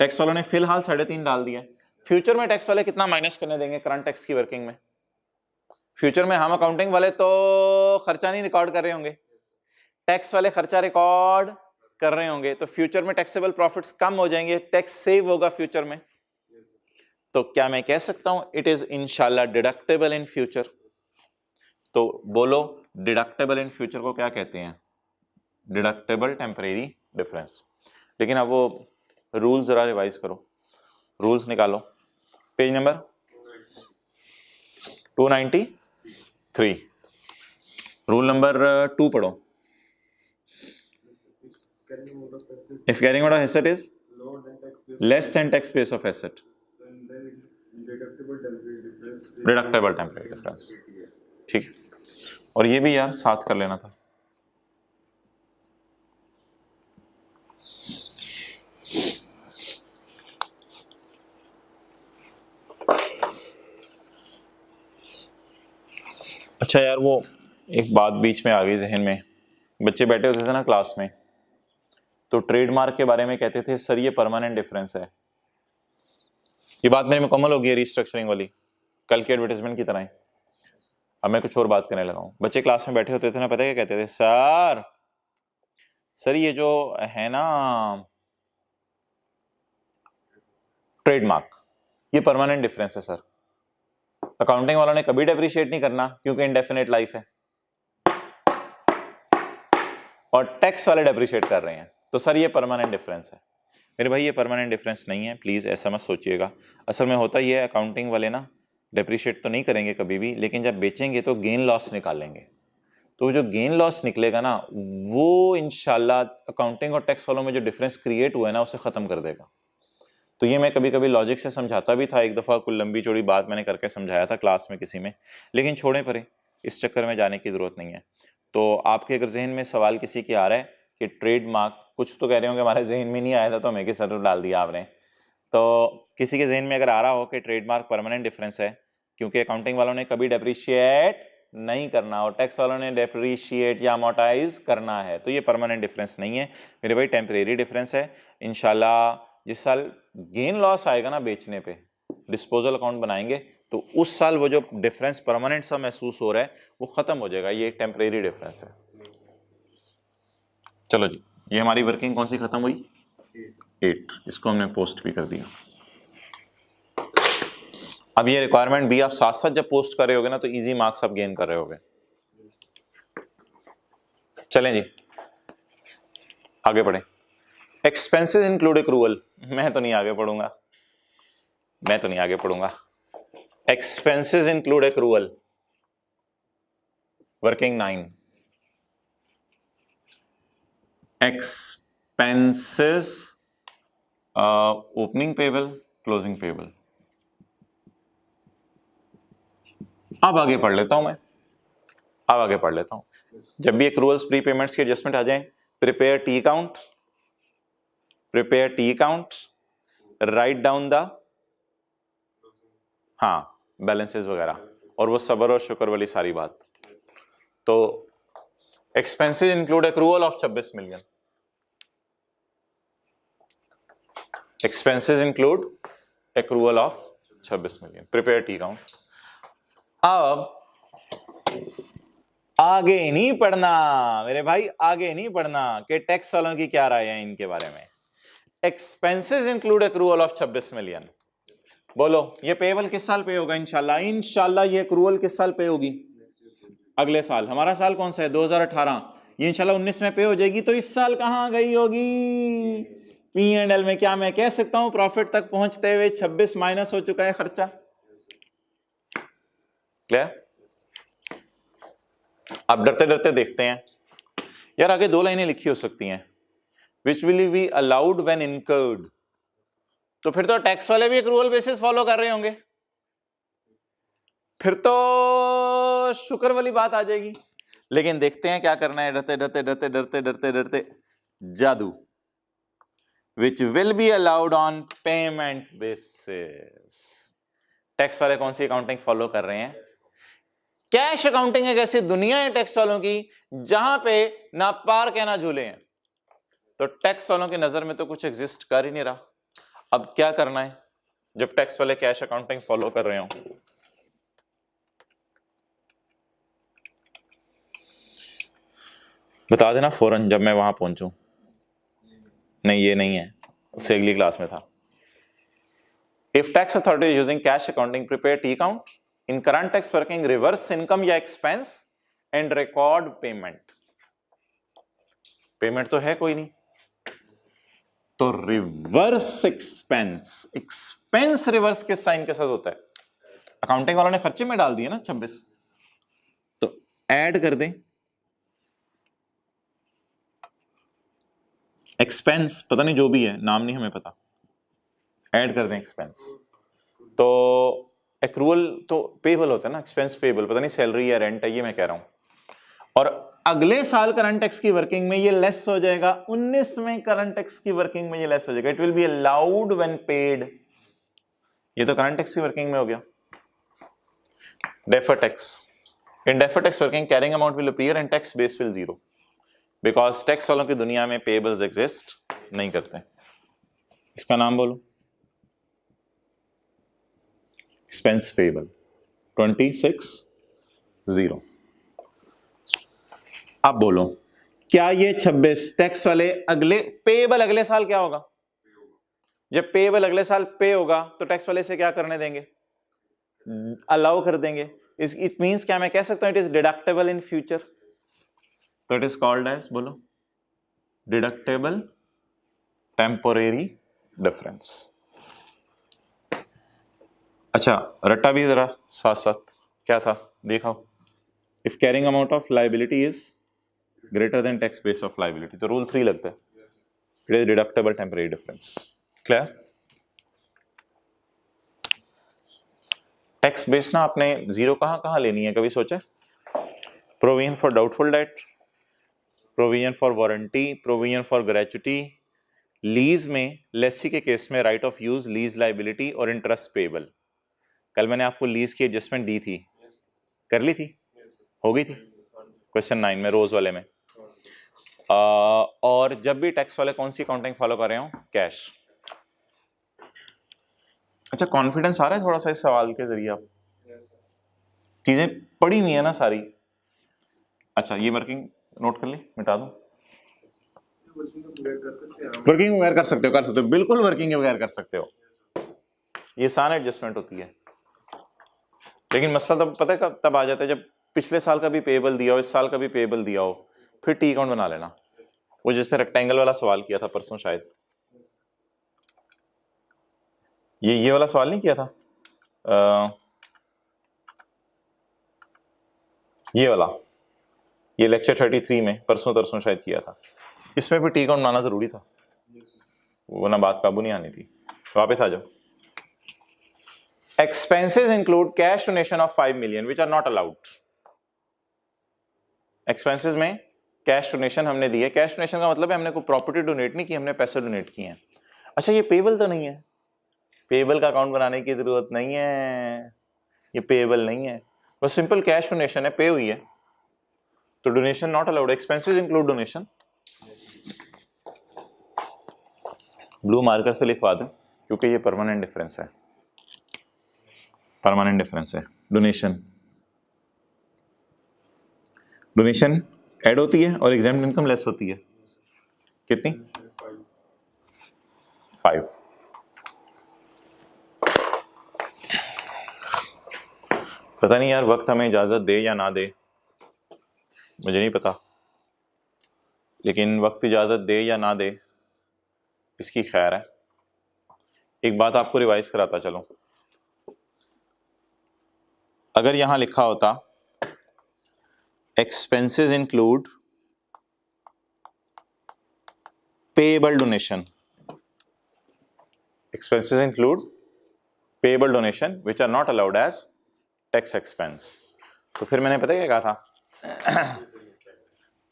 टैक्स वालों ने फिलहाल 3.5 डाल दिया। फ्यूचर में टैक्स वाले कितना माइनस करने देंगे करंट टैक्स की वर्किंग में? फ्यूचर में हम अकाउंटिंग वाले तो खर्चा नहीं रिकॉर्ड कर रहे होंगे, टैक्स वाले खर्चा रिकॉर्ड कर रहे होंगे, तो फ्यूचर में टैक्सेबल प्रॉफिट्स कम हो जाएंगे, टैक्स सेव होगा फ्यूचर में। तो क्या मैं कह सकता हूं इट इज इंशाल्लाह डिडक्टेबल इन फ्यूचर? तो बोलो डिडक्टेबल इन फ्यूचर को क्या कहते हैं? Deductible temporary difference. लेकिन अब वो रूल्स जरा रिवाइज करो, रूल्स निकालो, पेज नंबर 293, रूल नंबर 2 पढ़ो। If carrying out of asset is less than tax base of asset, deductible temporary difference। ठीक है, और ये भी यार साथ कर लेना था। अच्छा यार, वो एक बात बीच में आ गई जहन में, बच्चे बैठे होते थे ना क्लास में, तो ट्रेडमार्क के बारे में कहते थे सर ये परमानेंट डिफरेंस है। ये बात मेरी मुकम्मल हो गई है रिस्ट्रक्चरिंग वाली, कल के एडवर्टाइजमेंट की तरह ही। अब मैं कुछ और बात करने लगा हूं। बच्चे क्लास में बैठे होते थे ना, पता है क्या कहते थे? सर ये जो है ना ट्रेडमार्क, ये परमानेंट डिफरेंस है सर, अकाउंटिंग वालों ने कभी डेप्रिशिएट नहीं करना क्योंकि इनडेफिनेट लाइफ है, और टैक्स वाले डेप्रिशिएट कर रहे हैं, तो सर ये परमानेंट डिफरेंस है। मेरे भाई ये परमानेंट डिफरेंस नहीं है, प्लीज ऐसा मत सोचिएगा। असल में होता ये है, अकाउंटिंग वाले ना डेप्रिशिएट तो नहीं करेंगे कभी भी, लेकिन जब बेचेंगे तो गेन लॉस निकालेंगे, तो जो गेन लॉस निकलेगा ना वो इंशाल्लाह अकाउंटिंग और टैक्स वालों में जो डिफरेंस क्रिएट हुआ है ना उसे खत्म कर देगा। तो ये मैं कभी कभी लॉजिक से समझाता भी था, एक दफा कोई लंबी चौड़ी बात मैंने करके समझाया था क्लास में किसी में, लेकिन छोड़े परे, इस चक्कर में जाने की जरूरत नहीं है। तो आपके अगर जहन में सवाल किसी के आ रहा है कि ट्रेडमार्क, कुछ तो कह रहे होंगे हमारे जहन में नहीं आया था तो हमें कि सर डाल दिया आपने, तो किसी के जहन में अगर आ रहा हो कि ट्रेडमार्क परमानेंट डिफरेंस है क्योंकि अकाउंटिंग वालों ने कभी डेप्रिशिएट नहीं करना और टैक्स वालों ने डेप्रिशिएट या अमोर्टाइज करना है, तो ये परमानेंट डिफरेंस नहीं है मेरे भाई, टेम्परेरी डिफरेंस है। इंशाल्लाह जिस साल गेन लॉस आएगा ना बेचने पे, डिस्पोजल अकाउंट बनाएंगे, तो उस साल वो जो डिफरेंस परमानेंट सा महसूस हो रहा है वो खत्म हो जाएगा, ये एक टेम्परेरी डिफरेंस है। चलो जी, ये हमारी वर्किंग कौन सी खत्म हुई? 8, इसको हमने पोस्ट भी कर दिया। अब ये रिक्वायरमेंट भी आप साथ साथ जब पोस्ट कर रहे होगे ना तो इजी मार्क्स आप गेन कर रहे होगे। चलें जी आगे बढ़े। एक्सपेंसेस इंक्लूड एक्रूवल, मैं तो नहीं आगे पढ़ूंगा, expenses include accrual, working 9, expenses opening payable, closing payable. अब आगे पढ़ लेता हूं मैं, जब भी एक्रूवल्स प्री पेमेंट्स की एडजस्टमेंट आ जाए, prepare T account, write down the balances वगैरह, और वो सबर और शुक्र वाली सारी बात। तो expenses include accrual of 26 million, expenses include accrual of 26 million, prepare T account. अब आगे नहीं पढ़ना मेरे भाई, आगे नहीं पढ़ना कि टैक्स वालों की क्या राय है इनके बारे में। Expenses include accrual of 26 million, बोलो ये पेबल किस साल पे होगा? इंशाल्लाह ये एक्रूवल किस साल पे होगी? अगले साल। हमारा साल कौन सा है? 2018। ये इंशाल्लाह 19 में पे हो जाएगी, तो इस साल कहां गई होगी? P&L में। क्या मैं कह सकता हूं प्रॉफिट तक पहुंचते हुए 26 माइनस हो चुका है खर्चा? क्लियर? आप डरते डरते देखते हैं यार, आगे 2 लाइनें लिखी हो सकती हैं, which will be allowed when incurred, तो फिर तो टैक्स वाले भी एक्रूवल बेसिस फॉलो कर रहे होंगे, फिर तो शुक्र वाली बात आ जाएगी। लेकिन देखते हैं क्या करना है, डरते जादू, which will be allowed on payment basis. Tax वाले कौन सी अकाउंटिंग फॉलो कर रहे हैं? कैश अकाउंटिंग एक ऐसी दुनिया है टैक्स वालों की जहां पे ना पार के ना झूले हैं। तो टैक्स वालों की नजर में तो कुछ एग्जिस्ट कर ही नहीं रहा। अब क्या करना है जब टैक्स वाले कैश अकाउंटिंग फॉलो कर रहे हो? बता देना फौरन जब मैं वहां पहुंचूं। नहीं ये नहीं है, उससे अगली क्लास में था। If tax authority is using cash accounting, prepare T count in current tax working, reverse income या expense and record payment। Payment तो है कोई नहीं, तो रिवर्स एक्सपेंस, एक्सपेंस रिवर्स किस साइन के साथ होता है? अकाउंटिंग वालों ने खर्चे में डाल दिए ना 26, तो ऐड कर दें एक्सपेंस, पता नहीं जो भी है, नाम नहीं हमें पता, ऐड कर दें एक्सपेंस। तो एक्रूअल तो पेबल होता है ना, एक्सपेंस पेबल, पता नहीं सैलरी या रेंट है, ये मैं कह रहा हूं। और अगले साल करंट टैक्स की वर्किंग में ये लेस हो जाएगा, 19 में करंट टैक्स की वर्किंग में ये लेस हो जाएगा। It will be allowed when paid. ये तो करंट टैक्स की वर्किंग में हो गया। Defer tax, in defer tax working carrying amount will appear and tax base will zero, because tax वालों की दुनिया में पेबल्स एग्जिस्ट नहीं करते। इसका नाम बोलो, एक्सपेंस पेबल 26(0). अब बोलो क्या ये 26 टैक्स वाले अगले पेबल अगले साल क्या होगा? जब पेबल अगले साल पे होगा तो टैक्स वाले से क्या करने देंगे? अलाउ कर देंगे। इट मींस क्या मैं कह सकता हूं it is deductible in future, तो इट इज कॉल्ड एज, बोलो, डिडक्टेबल टेम्पोरेरी डिफरेंस। अच्छा रट्टा भी जरा साथ साथ, क्या था देखो, if carrying amount of liability is greater than tax base of liability, तो रूल 3 लगता है, it is deductible temporary difference. Clear? Tax base ना आपने जीरो कहां कहां लेनी है, कभी सोचा? Provision for doubtful debt, provision for warranty, provision for gratuity, lease में लेसी के केस में right of use, lease liability और इंटरेस्ट पेबल। कल मैंने आपको लीज की एडजस्टमेंट दी थी, कर ली थी? हो गई थी क्वेश्चन 9 में, रोज वाले में। और जब भी टैक्स वाले कौन सी अकाउंटिंग फॉलो कर रहे हो? कैश। अच्छा कॉन्फिडेंस आ रहा है थोड़ा सा इस सवाल के जरिए? आप चीजें पढ़ी हुई है ना सारी? अच्छा ये वर्किंग नोट कर ली, मिटा दो। वर्किंग वगैरह कर सकते हो, बिल्कुल वर्किंग वगैरह कर सकते हो, ये सान एडजस्टमेंट होती है। लेकिन मसला तब पता है कब तब आ जाता है जब पिछले साल का भी पेबल दिया हो, इस साल का भी पेबल दिया हो, फिर टी अकाउंट बना लेना। वो जैसे रेक्टेंगल वाला सवाल किया था परसों शायद, ये वाला सवाल नहीं किया था, ये वाला, ये लेक्चर 33 में परसों शायद किया था। इसमें भी टी अकाउंट बनाना जरूरी था, वो ना बात काबू नहीं आनी थी। वापस आ जाओ। Expenses include cash donation of 5 million which are not allowed. Expenses में कैश डोनेशन हमने दी है, कैश डोनेशन का मतलब है हमने कोई प्रॉपर्टी डोनेट नहीं की, हमने पैसे डोनेट किए हैं। अच्छा ये पेबल तो नहीं है, पेबल का अकाउंट बनाने की जरूरत नहीं है, ये पेबल नहीं है, बस सिंपल कैश डोनेशन है, पे हुई है, तो donation not allowed. Expenses include donation, blue marker से लिखवा दो क्योंकि ये परमानेंट डिफरेंस है, परमानेंट डिफरेंस है। डोनेशन ऐड होती है और एग्जाम्प्ट इनकम लेस होती है, कितनी? 5। पता नहीं यार वक्त हमें इजाजत दे या ना दे, मुझे नहीं पता, लेकिन वक्त इजाजत दे या ना दे इसकी खैर है। एक बात आपको रिवाइज कराता चलो, अगर यहां लिखा होता expenses include payable donation, expenses include payable donation which are not allowed as tax expense, तो फिर मैंने पता क्या कहा था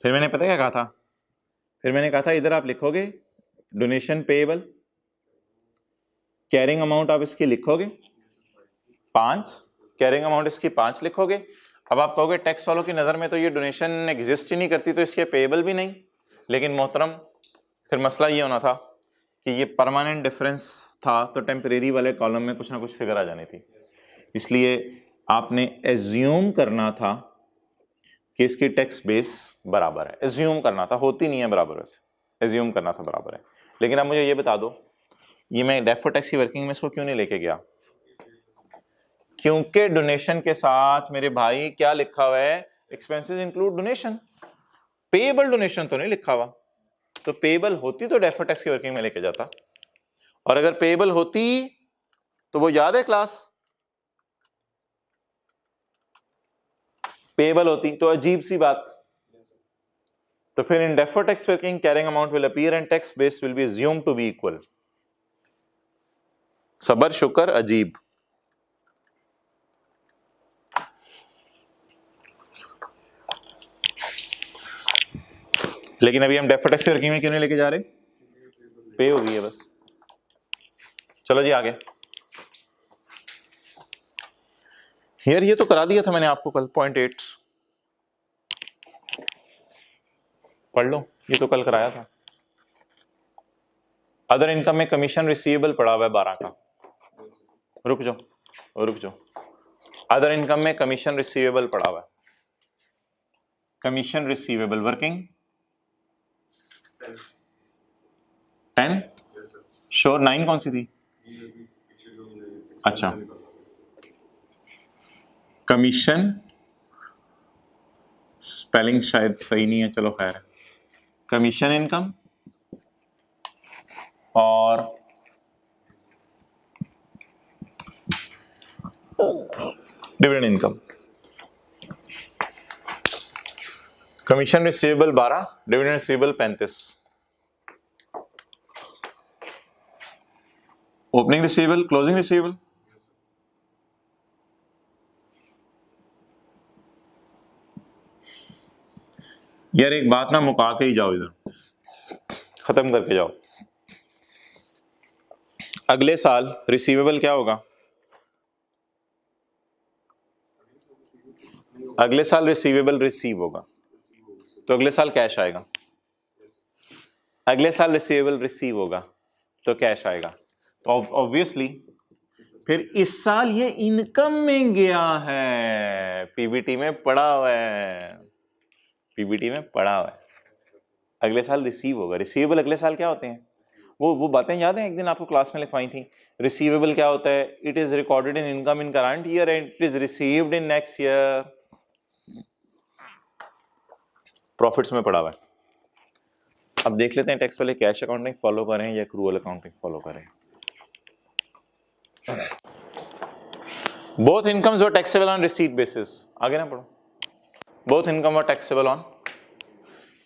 फिर मैंने कहा था इधर आप लिखोगे डोनेशन पेएबल, कैरिंग अमाउंट आप इसकी लिखोगे 5, कैरिंग अमाउंट इसकी 5 लिखोगे। अब आप कहोगे टैक्स वालों की नजर में तो ये डोनेशन एग्जिस्ट ही नहीं करती, तो इसके पेएबल भी नहीं। लेकिन मोहतरम फिर मसला ये होना था कि ये परमानेंट डिफरेंस था तो टेम्परेरी वाले कॉलम में कुछ ना कुछ फिगर आ जानी थी, इसलिए आपने एज्यूम करना था कि इसकी टैक्स बेस बराबर है। एज्यूम करना था, होती नहीं है बराबर, वैसे एज्यूम करना था बराबर है। लेकिन अब मुझे ये बता दो, ये मैं डेफर्ड टैक्स की वर्किंग में इसको क्यों नहीं लेके गया? क्योंकि डोनेशन के साथ मेरे भाई क्या लिखा हुआ है? Expenses include donation. Payable donation तो नहीं लिखा हुआ, तो पेएबल होती तो डेफर्ड टैक्स की वर्किंग में लेके जाता, और अगर पेएबल होती तो वो याद है क्लास, पेएबल होती तो अजीब सी बात। तो फिर in deferred tax working carrying amount will appear and tax base will be assumed to be equal. सबर शुक्र अजीब। लेकिन अभी हम डेफर्ड टैक्स वर्किंग में क्यों नहीं लेके जा रहे? पे हो गई है बस। चलो जी आगे। यार ये तो करा दिया था मैंने आपको कल, 0.8 पढ़ लो, ये तो कल कराया था। अदर इनकम में कमीशन रिसीवेबल पड़ा हुआ है 12 का। रुक जाओ। अदर इनकम में कमीशन रिसीवेबल पड़ा हुआ है। Commission receivable working 10 sure. 9 कौन सी थी? अच्छा, कमीशन स्पेलिंग शायद सही नहीं है, चलो खैर। कमीशन इनकम और dividend income. Commission receivable 12, dividend receivable 35। Opening receivable, closing receivable. यार एक बात ना मुका के ही जाओ, इधर खत्म करके जाओ। अगले साल रिसीवेबल क्या होगा? अगले साल रिसीवेबल रिसीव होगा, तो अगले साल कैश आएगा। अगले साल रिसीवेबल रिसीव होगा तो कैश आएगा। तो ऑब्वियसली फिर इस साल ये इनकम में गया है, पीबीटी में पड़ा हुआ है, पीबीटी में पड़ा हुआ है। अगले साल रिसीव होगा। रिसीवेबल अगले साल क्या होते हैं? वो बातें याद हैं, एक दिन आपको क्लास में लिखवाई थी। रिसीवेबल क्या होता है? It is recorded in income in current year and it is received in next year. Profits में पड़ा हुआ है। अब देख लेते हैं टैक्स वाले कैश अकाउंटिंग फॉलो करें या एक्रूअल अकाउंटिंग फॉलो करें। Both incomes were taxable on receipt basis. आगे ना पढ़ो। Both income were taxable on,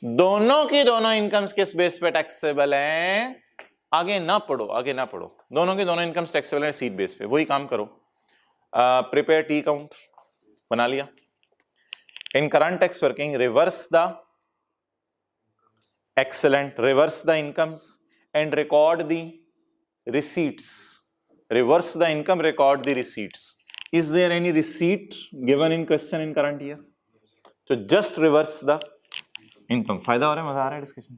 दोनों की दोनों इनकम्स किस बेस पे टैक्सेबल हैं? आगे ना पढ़ो, आगे ना पढ़ो। दोनों की दोनों इनकम्स टैक्सेबल हैं रिसीट बेस पे। वही काम करो। प्रिपेयर टी अकाउंट बना लिया। In current tax working reverse the, excellent, reverse the incomes and record the receipts. Reverse the income, record the receipts. Is there any receipt given in question in current year? So just reverse the income. फायदा हो रहा है, मजा आ रहा है डिस्कशन।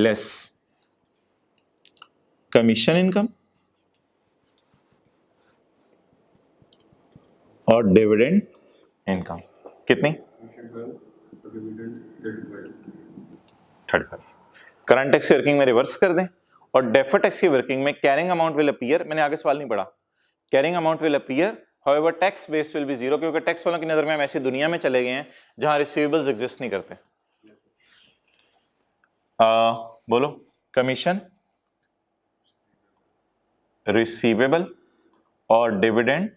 less commission income और डिविडेंड इनकम कितनी? 35। करंट टैक्स की वर्किंग में रिवर्स कर दें और डेफर्ड टैक्स की वर्किंग में कैरिंग अमाउंट विल अपीयर। मैंने आगे सवाल नहीं पढ़ा। Carrying amount will appear, however tax base will B zero, क्योंकि टैक्स वालों की नजर में हम ऐसी दुनिया में चले गए हैं जहां रिसीवेबल्स एग्जिस्ट नहीं करते। बोलो। कमीशन रिसीवेबल और डिविडेंड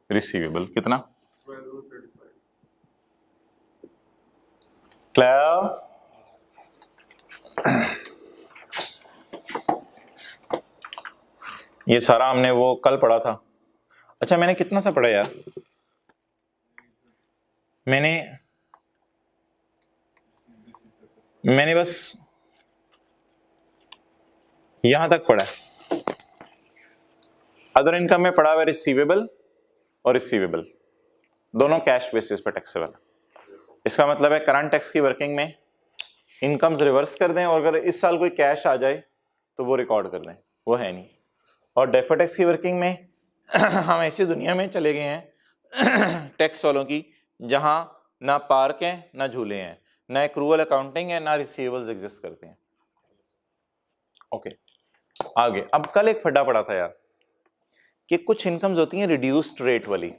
रिसीवेबल कितना? क्लियर? ये सारा हमने वो कल पढ़ा था। अच्छा मैंने कितना सा पढ़ा यार? मैंने बस यहां तक पढ़ा है। अदर इनकम में पढ़ा हुआ रिसीवेबल और रिसीवेबल दोनों कैश बेसिस पर टैक्सेबल। इसका मतलब है करंट टैक्स की वर्किंग में इनकम्स रिवर्स कर दें और अगर इस साल कोई कैश आ जाए तो वो रिकॉर्ड कर दें, वो है नहीं। और डेफर्ड टैक्स की वर्किंग में हम ऐसी दुनिया में चले गए हैं टैक्स वालों की, जहां ना पार्क है ना झूले हैं, ना एक्रूअल अकाउंटिंग है, ना रिसीवेबल्स एग्जिस्ट करते हैं। ओके आगे, अब कल एक फड्डा पड़ा था यार कि कुछ इनकम्स होती हैं रिड्यूस्ड रेट वाली,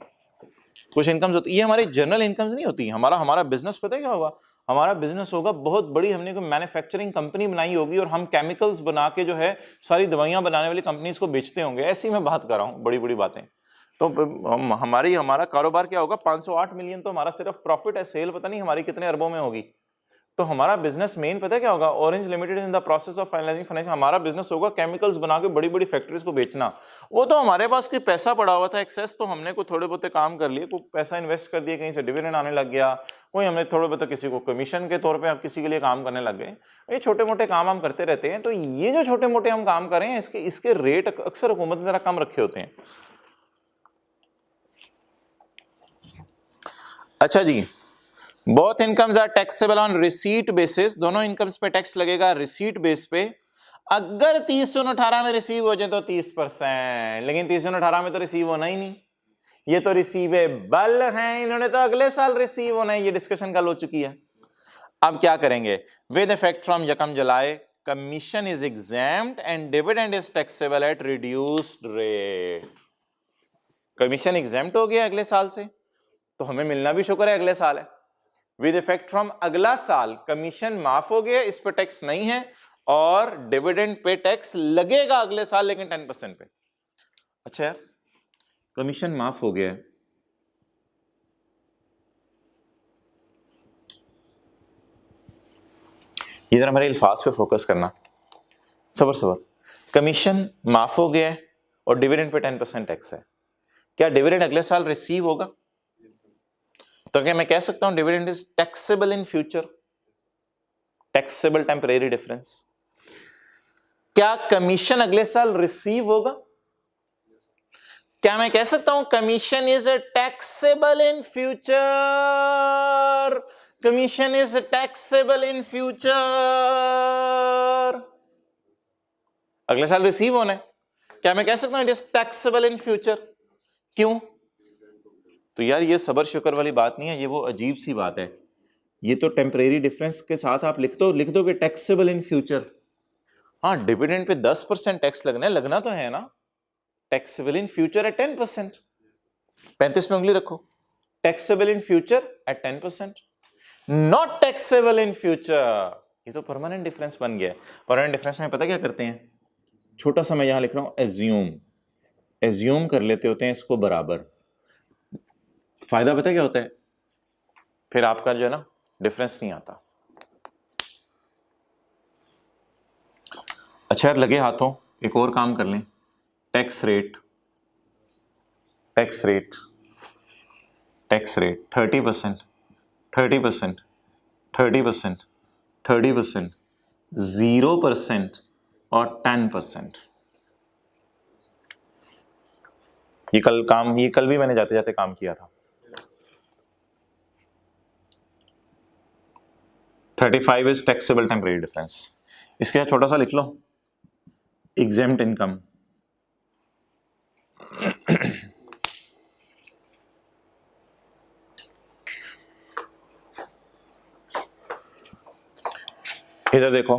कुछ इनकम्स होती है, ये हमारी जनरल इनकम्स नहीं होती। हमारा बिजनेस पता है क्या होगा, हमारा बिजनेस होगा बहुत बड़ी, हमने कोई मैन्युफैक्चरिंग कंपनी बनाई होगी और हम केमिकल्स बना के जो है सारी दवाइयां बनाने वाली कंपनीज को बेचते होंगे, ऐसी मैं बात कर रहा हूँ, बड़ी बड़ी बातें। तो हमारा कारोबार क्या होगा, 508 मिलियन तो हमारा सिर्फ प्रॉफिट है, सेल पता नहीं हमारी कितने अरबों में होगी। तो हमारा बिजनेस मेन पता है क्या होगा, orange limited in the process of finalising finance, हमारा बिजनेस होगा केमिकल्स बना के बड़ी बड़ी फैक्ट्रीज को बेचना। वो तो हमारे पास कोई पैसा पड़ा हुआ था एक्सेस, तो हमने कोई थोड़े बहुत काम कर लिए, कोई पैसा इन्वेस्ट कर दिया, कहीं से डिविडेंड आने लग गया, कोई हमने थोड़े बहुत किसी को कमीशन के तौर पे अब किसी के लिए काम करने लग गए। ये छोटे मोटे काम हम करते रहते हैं। तो ये जो छोटे मोटे हम काम करें इसके रेट अक्सर हुकूमत ने जरा कम रखे होते हैं। अच्छा जी, both incomes are taxable on receipt basis, दोनों इनकम्स पे टैक्स लगेगा रिसीट बेस पे। अगर 30/18 में रिसीव हो जाए तो 30%, लेकिन 30/18 में तो रिसीव होना ही नहीं, ये तो रिसीवेबल है, इन्होंने तो अगले साल रिसीव होना है, ये डिस्कशन कल हो चुकी है। अब क्या करेंगे, with effect from 1 July commission is examined and dividend is taxable at reduced rate. Commission exempt हो गया अगले साल से, तो हमें मिलना भी शुक्र है अगले साल है। विद इफेक्ट फ्रॉम अगला साल कमीशन माफ हो गया, इस पर टैक्स नहीं है, और डिविडेंड पे टैक्स लगेगा अगले साल, लेकिन 10% पे। अच्छा यार, कमीशन माफ हो गया है, ये जरा मेरे अल्फाज पे फोकस करना, सबर। कमीशन माफ हो गया है और डिविडेंड पे 10% टैक्स है, क्या डिविडेंड अगले साल रिसीव होगा? तो क्या मैं कह सकता हूं dividend is taxable in future? Taxable temporary difference. क्या कमीशन अगले साल रिसीव होगा? क्या मैं कह सकता हूं commission is taxable in future? Commission is taxable in future, अगले साल रिसीव होना है, क्या मैं कह सकता हूं it is taxable in future? क्यों? तो यार ये सबर शुक्र वाली बात नहीं है, ये वो अजीब सी बात है। ये तो टेम्परेरी डिफरेंस के साथ आप लिख दो कि टैक्सेबल इन फ्यूचर। हाँ, डिविडेंड पे 10% टैक्स लगना तो है ना, टैक्सेबल इन फ्यूचर एट 10%। 35 में उंगली रखो, taxable in future at 10%, not taxable in future. ये तो परमानेंट डिफरेंस बन गया है। परमानेंट डिफरेंस में पता क्या करते हैं, छोटा सा मैं यहां लिख रहा हूं एज्यूम कर लेते होते हैं इसको बराबर। फायदा पता क्या होता है, फिर आपका जो है ना डिफरेंस नहीं आता। अच्छा यार, लगे हाथों एक और काम कर लें, टैक्स रेट 30%, 30%, 30%, 30%, 0% और 10%। ये कल भी मैंने जाते जाते काम किया था। 35 इज टैक्सेबल टेम्परेरी डिफरेंस। इसके बाद छोटा सा लिख लो एग्जेम्प्ट इनकम। इधर देखो,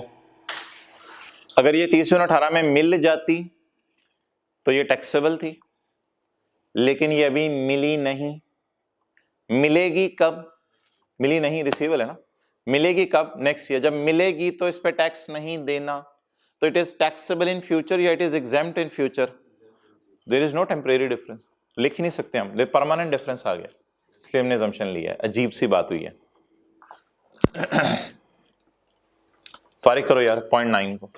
अगर ये 30/18 में मिल जाती तो ये टैक्सेबल थी, लेकिन ये अभी मिली नहीं। मिलेगी कब? मिली नहीं, रिसीवेबल है ना, मिलेगी कब? Next year. जब मिलेगी तो इस पे टैक्स नहीं देना, तो it is taxable in future या it is exempt in future? There is no temporary difference, लिख ही नहीं सकते हम, परमानेंट डिफरेंस आ गया, इसलिए हमने assumption लिया है। अजीब सी बात हुई है। फारिग करो यार पॉइंट 9 को।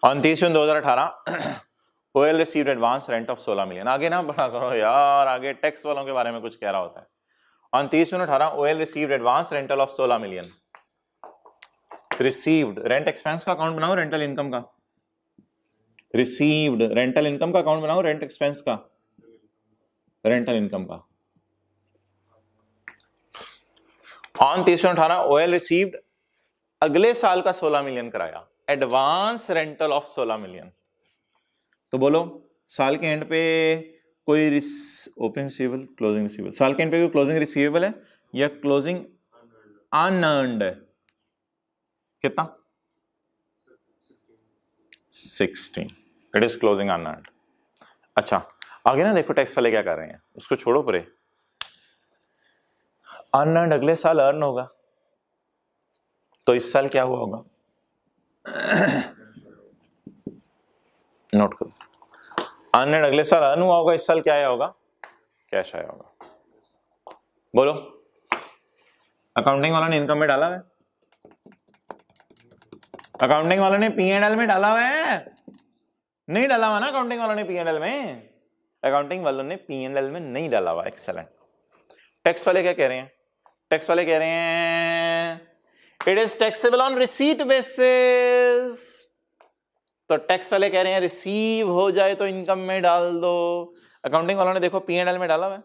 On 30/6/2018 OL received advance rent of 16 million. आगे ना बढ़ा करो यार, आगे टैक्स वालों के बारे में कुछ कह रहा होता है। On 30/6/18 OL received advance rental of 16 million. Received, rent expense का अकाउंट बनाओ, रेंटल इनकम का। रिसीव्ड, रेंटल इनकम का अकाउंट बनाओ, रेंट एक्सपेंस का, रेंटल इनकम का। ऑन 30/6/18 ओएल रिसीव्ड अगले साल का 16 मिलियन कराया, एडवांस रेंटल ऑफ 16 मिलियन। तो बोलो साल के एंड पे कोई ओपनिंग रिसीवेबल, क्लोजिंग रिसीवेबल, साल के एंड पे कोई क्लोजिंग रिसीवेबल है या क्लोजिंग अनअर्न्ड है? कितना? 16, इट इज क्लोजिंग अनअर्न्ड। अच्छा आगे ना देखो टैक्स वाले क्या कर रहे हैं, उसको छोड़ो परे। अनअर्न्ड अगले साल अर्न होगा, तो इस साल क्या हुआ होगा? नोट करो, अनअर्न्ड अगले साल अर्न हुआ होगा, इस साल क्या आया होगा? कैश आया होगा। बोलो अकाउंटिंग वाला ने इनकम में डाला है, अकाउंटिंग वालों ने P&L में डाला हुआ है? नहीं डाला हुआ ना अकाउंटिंग वालों ने P&L में, अकाउंटिंग वालों ने P&L में नहीं डाला हुआ। एक्सेलेंट। टैक्स वाले क्या कह रहे हैं? टैक्स वाले कह रहे हैं it is taxable on receipt basis. तो टैक्स वाले कह रहे हैं रिसीव हो जाए तो इनकम में डाल दो। अकाउंटिंग वालों ने देखो P&L में डाला हुआ है,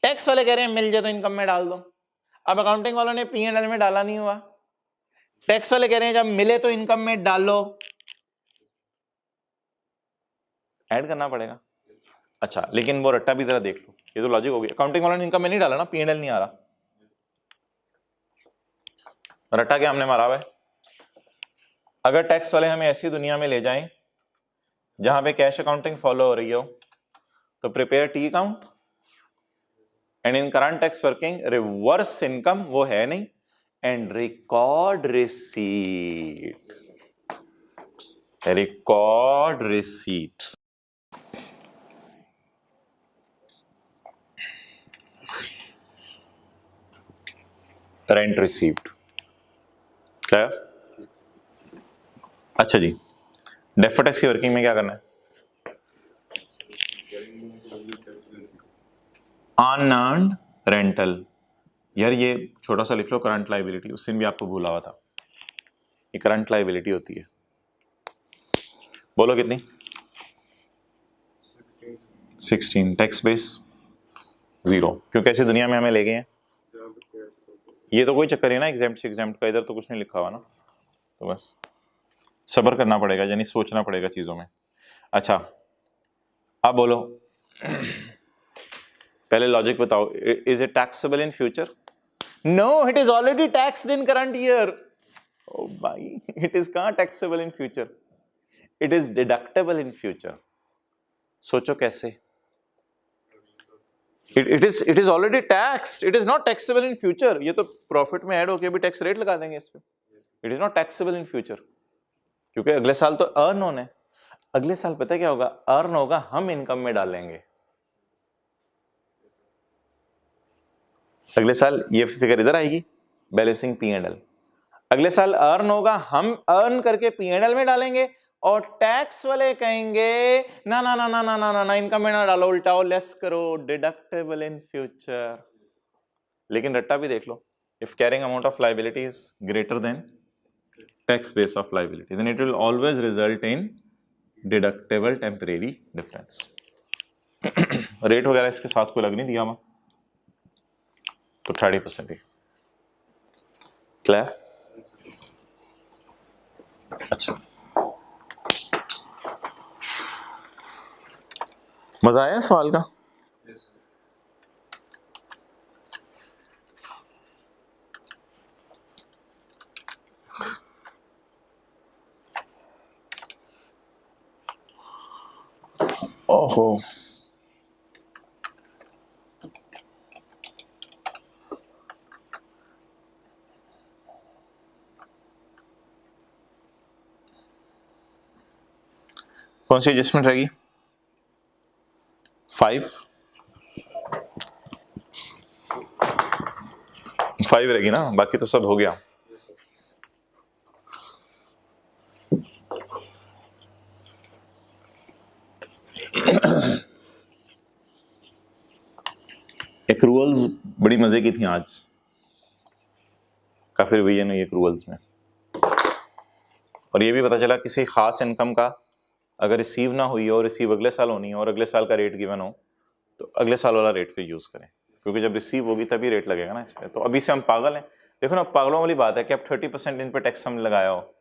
टैक्स वाले कह रहे हैं मिल जाए तो इनकम में डाल दो। अब अकाउंटिंग वालों ने P&L में डाला नहीं हुआ, टैक्स वाले कह रहे हैं जब मिले तो इनकम में डालो, ऐड करना पड़ेगा। अच्छा लेकिन वो रट्टा भी जरा देख लो, ये तो लॉजिक हो गया। अकाउंटिंग वालों ने इनकम में नहीं डाला ना, P&L नहीं आ रहा, रट्टा क्या हमने मारा हुआ है। अगर टैक्स वाले हमें ऐसी दुनिया में ले जाएं जहां पे कैश अकाउंटिंग फॉलो हो रही हो, तो prepare T account and in current tax working reverse income वो है नहीं, and record receipt, record receipt. Rent received, क्या? अच्छा जी, डेफर्ड टैक्स की वर्किंग में क्या करना है? अनअर्न्ड रेंटल, यार ये छोटा सा लिख लो, करंट लायबिलिटी, उस दिन भी आपको भूला हुआ था, ये करंट लायबिलिटी होती है। बोलो कितनी? 16। टैक्स बेस 0, क्योंकि ऐसी दुनिया में हमें ले गए हैं। ये तो कोई चक्कर है ना एग्जाम्प्ट का, इधर तो कुछ नहीं लिखा हुआ ना, तो बस सब्र करना पड़ेगा, यानी सोचना पड़ेगा चीजों में। अच्छा अब बोलो पहले लॉजिक बताओ, is it taxable in future? No, it is already taxed in current year. ओ भाई इट इज कहां taxable in future, it is deductible in future. सोचो कैसे? It is already taxed, it is not taxable in future. ये तो प्रॉफिट में ऐड होके भी टैक्स रेट लगा देंगे इस पे। It is not taxable in future, क्योंकि अगले साल तो अर्न होने, अगले साल पता है क्या होगा? अर्न होगा, हम इनकम में डालेंगे। अगले साल ये फिगर इधर आएगी, बैलेंसिंग P&L। अगले साल अर्न होगा, हम अर्न करके P&L में डालेंगे, और टैक्स वाले कहेंगे ना ना ना ना ना ना ना इनकम में ना डालो, उल्टाओ, लेस करो, डिडक्टेबल इन फ्यूचर। लेकिन रट्टा भी देख लो, if carrying amount of liability is greater than tax base of liability, then it will always result in deductible temporary difference. Rate वगैरह इसके साथ कोई लग नहीं दिया हुआ, तो 30% ही। क्लियर? अच्छा मजा आया सवाल का? ओहो कौन सी एडजस्टमेंट रहेगी? 5 रहेगी ना, बाकी तो सब हो गया। एक्रूअल्स बड़ी मजे की थी आज, काफी रिवीजन हुई एक्रूअल्स में, और ये भी पता चला किसी खास इनकम का अगर रिसीव ना हुई हो, रिसीव अगले साल होनी हो, और अगले साल का रेट गिवन हो, तो अगले साल वाला रेट पे यूज करें, क्योंकि जब रिसीव होगी तभी रेट लगेगा ना इस पे। तो अभी से हम पागल हैं, देखो ना, पागलों वाली बात है कि अब 30% इन पे टैक्स हम लगाया हो।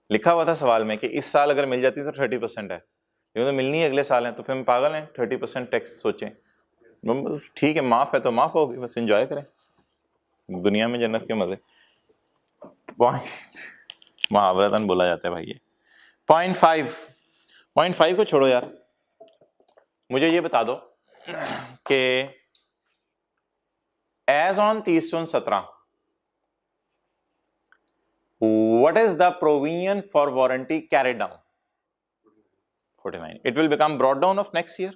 लिखा हुआ था सवाल में कि इस साल अगर मिल जाती तो 30% है, ये तो मिलनी है अगले साल है, तो फिर हम पागल हैं 30% टैक्स सोचें। ठीक है, माफ है तो माफ होगी, बस एंजॉय करें दुनिया में जन्नत के मजे। पॉइंट महावरतन बोला जाता है भाई ये। पॉइंट फाइव को छोड़ो यार, मुझे ये बता दो कि as on 30/17 what is the provision for warranty carried down? 49. It will become brought down of next year.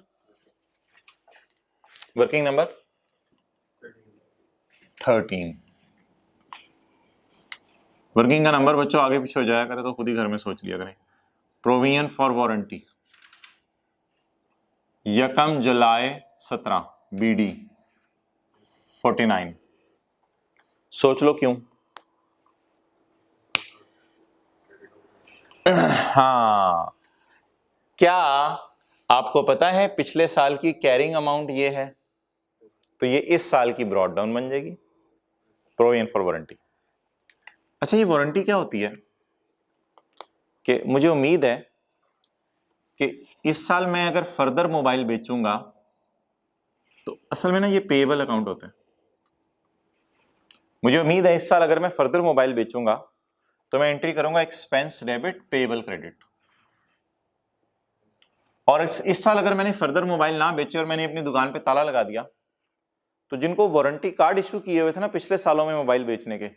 Working number 13. Working का नंबर बच्चों आगे पीछे हो जाया करे तो खुद ही घर में सोच लिया करें। प्रोविजन फॉर वारंटी यकम जुलाई 17 BD 49। सोच लो क्यों। हाँ, क्या आपको पता है पिछले साल की कैरिंग अमाउंट ये है, तो ये इस साल की ब्रॉड डाउन बन जाएगी प्रोविजन फॉर वारंटी। अच्छा, ये वारंटी क्या होती है कि मुझे उम्मीद है कि इस साल मैं अगर फर्दर मोबाइल बेचूंगा तो असल में ना ये पेएबल अकाउंट होता है। मुझे उम्मीद है इस साल अगर मैं फर्दर मोबाइल बेचूंगा तो मैं एंट्री करूंगा एक्सपेंस डेबिट पेएबल क्रेडिट, और इस साल अगर मैंने फर्दर मोबाइल ना बेचे और मैंने अपनी दुकान पे ताला लगा दिया तो जिनको वारंटी कार्ड इशू किए हुए थे ना पिछले सालों में मोबाइल बेचने के,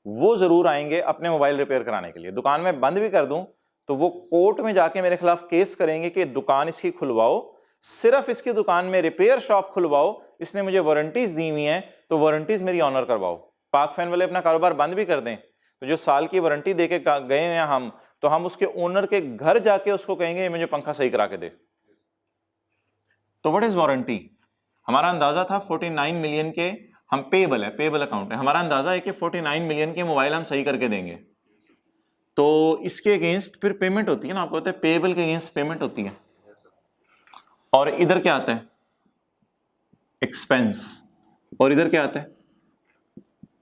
वो जरूर आएंगे अपने मोबाइल रिपेयर कराने के लिए। दुकान में बंद भी कर दूं तो वो कोर्ट में जाके मेरे खिलाफ केस करेंगे कि दुकान इसकी खुलवाओ, सिर्फ इसकी दुकान में रिपेयर शॉप खुलवाओ, इसने मुझे वारंटीज दी हुई हैं तो वारंटीज मेरी ऑनर करवाओ। पाक फैन वाले अपना कारोबार बंद भी कर दें तो जो साल की वारंटी देके गए हैं हम, तो हम उसके ओनर के घर जाके उसको कहेंगे मुझे पंखा सही करा के दे। तो व्हाट इज वारंटी? हमारा अंदाजा था 49 मिलियन के हम पेएबल है, पेएबल अकाउंट है, हमारा अंदाजा है कि 49 मिलियन के मोबाइल हम सही करके देंगे, तो इसके अगेंस्ट फिर पेमेंट होती है ना, आपको पता है पेएबल के अगेंस्ट पेमेंट होती है। और इधर क्या आता है? एक्सपेंस। और इधर क्या आता है?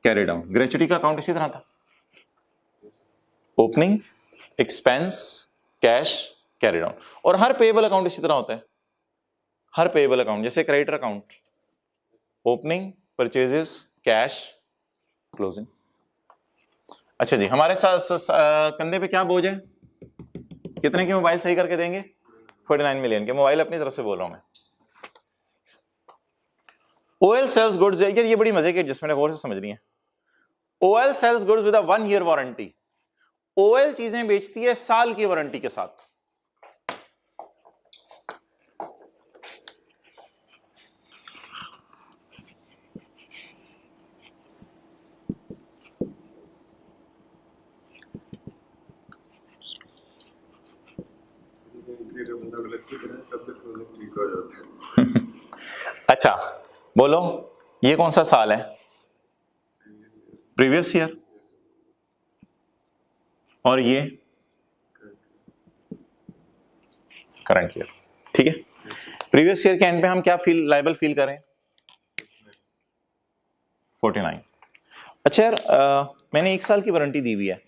Carry down. ग्रेचुटी का अकाउंट इसी तरह था, opening, expense, cash, carry down. और हर पेएबल अकाउंट इसी तरह होता है, हर पेएबल अकाउंट, जैसे creditor account, opening, purchases, cash, closing. अच्छा जी, हमारे कंधे पे क्या बोझ है? कितने के मोबाइल सही करके देंगे? 49 मिलियन के मोबाइल, अपनी तरफ से बोल रहा हूं मैं। OL सेल्स गुड्स, यार ये बड़ी मजे की एडजस्टमेंट है, गौर से समझनी है। OL sales goods with a 1 year warranty. OL चीजें बेचती है साल की वारंटी के साथ। अच्छा बोलो, ये कौन सा साल है? Previous year. और ये करंट ईयर, ठीक है। प्रीवियस ईयर के एंड पे हम क्या लायबल फील करें? 49। अच्छा यार, मैंने 1 साल की वारंटी दी हुई है,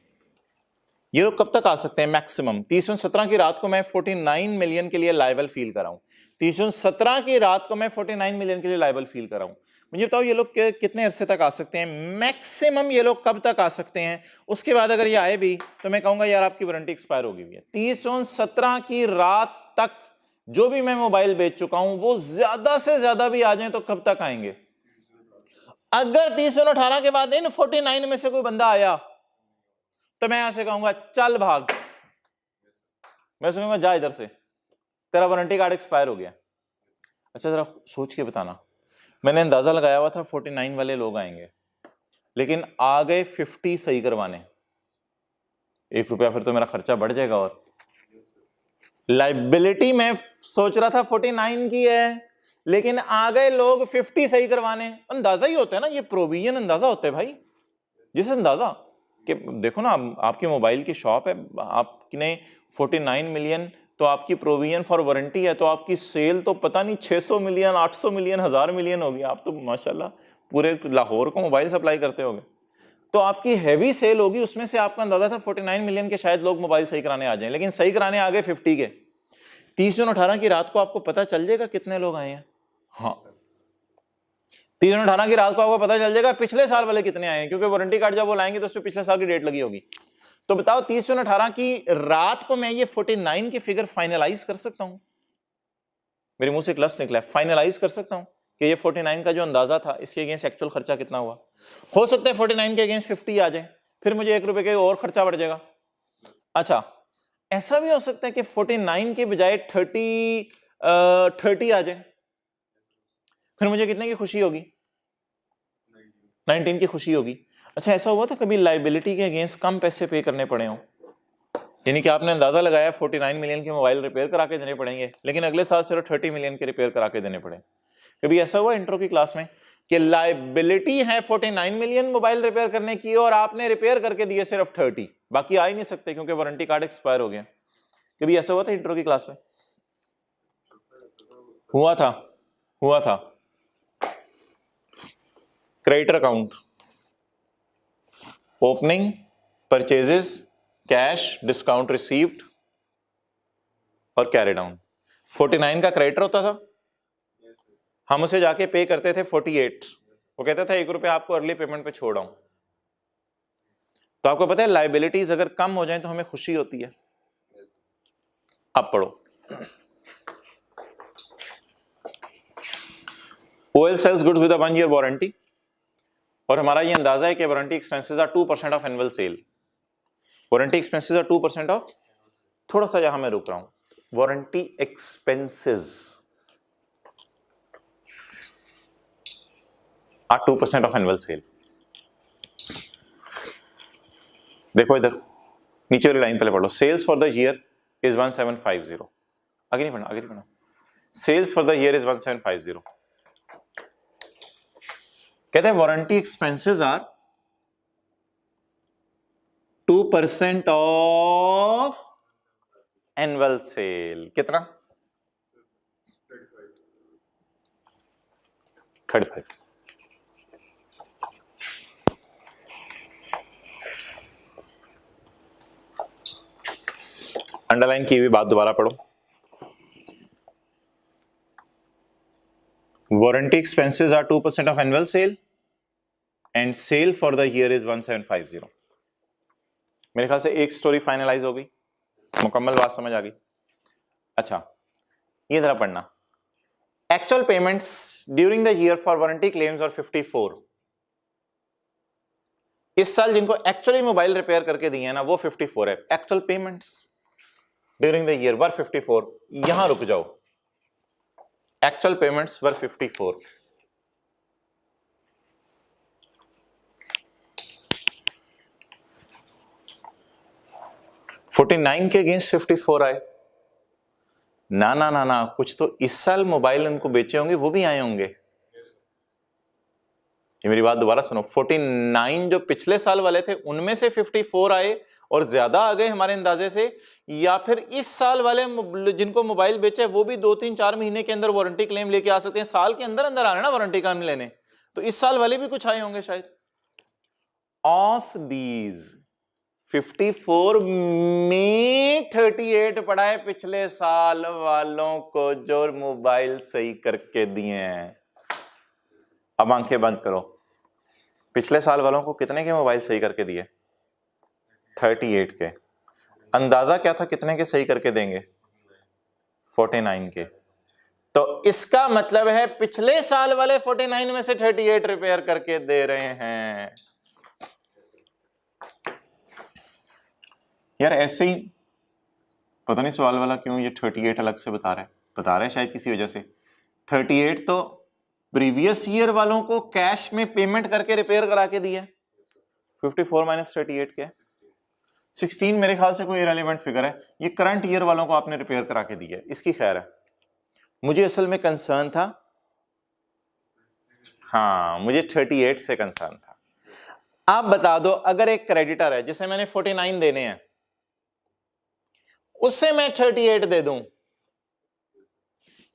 ये लोग कब तक आ सकते हैं मैक्सिमम? 30/17 की रात को मैं 49 मिलियन के लिए लायबल फील कर रहा हूं, 30/17 की रात को मैं 49 मिलियन के लिए लायबल फील कर रहा हूं। मुझे बताओ ये लोग कितने अरसे तक आ सकते हैं मैक्सिमम? ये लोग कब तक आ सकते हैं? उसके बाद अगर ये आए भी तो मैं कहूंगा यार आपकी वारंटी एक्सपायर हो गई है। 30/17 की रात तक जो भी मैं मोबाइल बेच चुका हूं वो ज्यादा से ज्यादा भी आ जाए तो कब तक आएंगे? अगर 30/18 के बाद इन 49 में से कोई बंदा आया तो मैं ऐसे कहूंगा चल भाग, मैं कहूंगा जा इधर से, तेरा वारंटी कार्ड एक्सपायर हो गया। अच्छा जरा सोच के बताना, मैंने अंदाजा लगाया हुआ था 49 वाले लोग आएंगे, लेकिन आ गए 50 सही करवाने। 1 रुपया फिर तो मेरा खर्चा बढ़ जाएगा। और लाइबिलिटी में सोच रहा था 49 की है, लेकिन आ गए लोग 50 सही करवाने। अंदाजा ही होता है ना, ये प्रोविजन अंदाजा होता है भाई। जिस अंदाजा कि देखो ना, आपकी मोबाइल की शॉप है, आपने 49 मिलियन तो आपकी प्रोविजन फॉर वारंटी है, तो आपकी सेल तो पता नहीं 600 मिलियन, 800 मिलियन, 1000 मिलियन होगी। आप तो माशाल्लाह पूरे लाहौर को मोबाइल सप्लाई करते होगे, तो आपकी हैवी सेल होगी, उसमें से आपका अंदाजा था 49 मिलियन के शायद लोग मोबाइल सही कराने आ जाएं, लेकिन सही कराने आ गए 50 के। 30 जून 18 की रात को आपको पता चल जाएगा कितने लोग आए हैं। हाँ, 30 जून 18 की रात को आपको पता चल जाएगा पिछले साल वाले कितने आए हैं, क्योंकि वारंटी कार्ड जब वो लाएंगे तो उसमें पिछले साल की डेट लगी होगी। तो बताओ 30 जून 18 की रात को मैं ये 49 की फिगर फाइनलाइज कर सकता हूं? मेरे मुंह से एक लफ्ज निकला है, फाइनलाइज कर सकता हूं कि ये 49 का जो अंदाजा था इसके अगेंस्ट एक्चुअल खर्चा कितना हुआ। हो सकता है 49 के अगेंस्ट 50 आ जाए, फिर मुझे 1 रुपए के और खर्चा बढ़ जाएगा। अच्छा, ऐसा भी हो सकता है कि 49 के बजाय 30 आ जाए, फिर मुझे कितने की खुशी होगी? 19 की खुशी होगी। अच्छा, ऐसा हुआ था कभी लाइबिलिटी के अगेंस्ट कम पैसे पे करने पड़े हों, यानी कि आपने अंदाजा लगाया 49 मिलियन के मोबाइल रिपेयर करा के देने पड़ेंगे, लेकिन अगले साल सिर्फ 30 मिलियन के रिपेयर करा के देने पड़े। कभी ऐसा हुआ इंट्रो की क्लास में कि लाइबिलिटी है 49 मिलियन मोबाइल रिपेयर करने की और आपने रिपेयर करके दिए सिर्फ 30, बाकी आ ही नहीं सकते क्योंकि वारंटी कार्ड एक्सपायर हो गया? कभी ऐसा हुआ था इंट्रो की क्लास में? हुआ था। Creditor account, opening, purchases, cash, discount received और कैरी डाउन। 49 का क्रेडिटर होता था, हम उसे जाके पे करते थे 48, वो कहता था 1 रुपया आपको अर्ली पेमेंट पे छोड़ रहा हूं। तो आपको पता है लाइबिलिटीज अगर कम हो जाए तो हमें खुशी होती है। अब पढ़ो, OL sells goods with a 1 year warranty, और हमारा ये अंदाजा है कि warranty expenses are 2% of annual sale. Warranty expenses are 2% of, थोड़ा सा यहां मैं रुक रहा हूं, warranty expenses are 2% of annual sale. देखो इधर नीचे वाली लाइन पहले पढ़ लो, sales for the year is 1750, आगे नहीं पढ़ना, sales for the year is 1750। कहते हैं warranty expenses are 2% of annual sale. कितना? 35। अंडरलाइन की हुई बात दोबारा पढ़ो, warranty expenses are 2% of annual sale and sale for the year is 1750। मेरे ख्याल से एक स्टोरी फाइनलाइज हो गई, मुकम्मल बात समझ आ गई। अच्छा, ये जरा पढ़ना, actual payments during the year for warranty claims और 54। इस साल जिनको एक्चुअली मोबाइल रिपेयर करके दिए हैं ना वो 54 है। Actual payments during the year were 54, यहां रुक जाओ, एक्चुअल पेमेंट्स वर 54। $49 के अगेंस्ट 54 आए। ना, कुछ तो इस साल मोबाइल उनको बेचे होंगे, वो भी आए होंगे। ये मेरी बात दोबारा सुनो, 49 जो पिछले साल वाले थे उनमें से 54 आए और ज्यादा आ गए हमारे अंदाजे से, या फिर इस साल वाले जिनको मोबाइल बेचे वो भी 2-3-4 महीने के अंदर वारंटी क्लेम लेके आ सकते हैं। साल के अंदर अंदर आना ना वारंटी क्लेम लेने, तो इस साल वाले भी कुछ आए होंगे शायद। ऑफ दीज 54 में 38 पड़ा है पिछले साल वालों को जो मोबाइल सही करके दिए हैं। अब आंखें बंद करो, पिछले साल वालों को कितने के मोबाइल सही करके दिए? 38 के। अंदाजा क्या था कितने के सही करके देंगे? 49 के। तो इसका मतलब है पिछले साल वाले 49 में से 38 रिपेयर करके दे रहे हैं। यार ऐसे ही पता नहीं सवाल वाला क्यों ये 38 अलग से बता रहा है शायद किसी वजह से। 38 तो प्रीवियस ईयर वालों को कैश में पेमेंट करके रिपेयर करा के दिया। 54 माइनस 38 क्या है? 16 मेरे ख्याल से कोई इरेलेवेंट फिगर है। ये करंट ईयर वालों को आपने रिपेयर करा के दिया है, इसकी खैर है। मुझे असल में कंसर्न था, हाँ मुझे 38 से कंसर्न था। आप बता दो, अगर एक क्रेडिटर है जिसे मैंने 49 देने हैं, उससे मैं 38 दे दूं,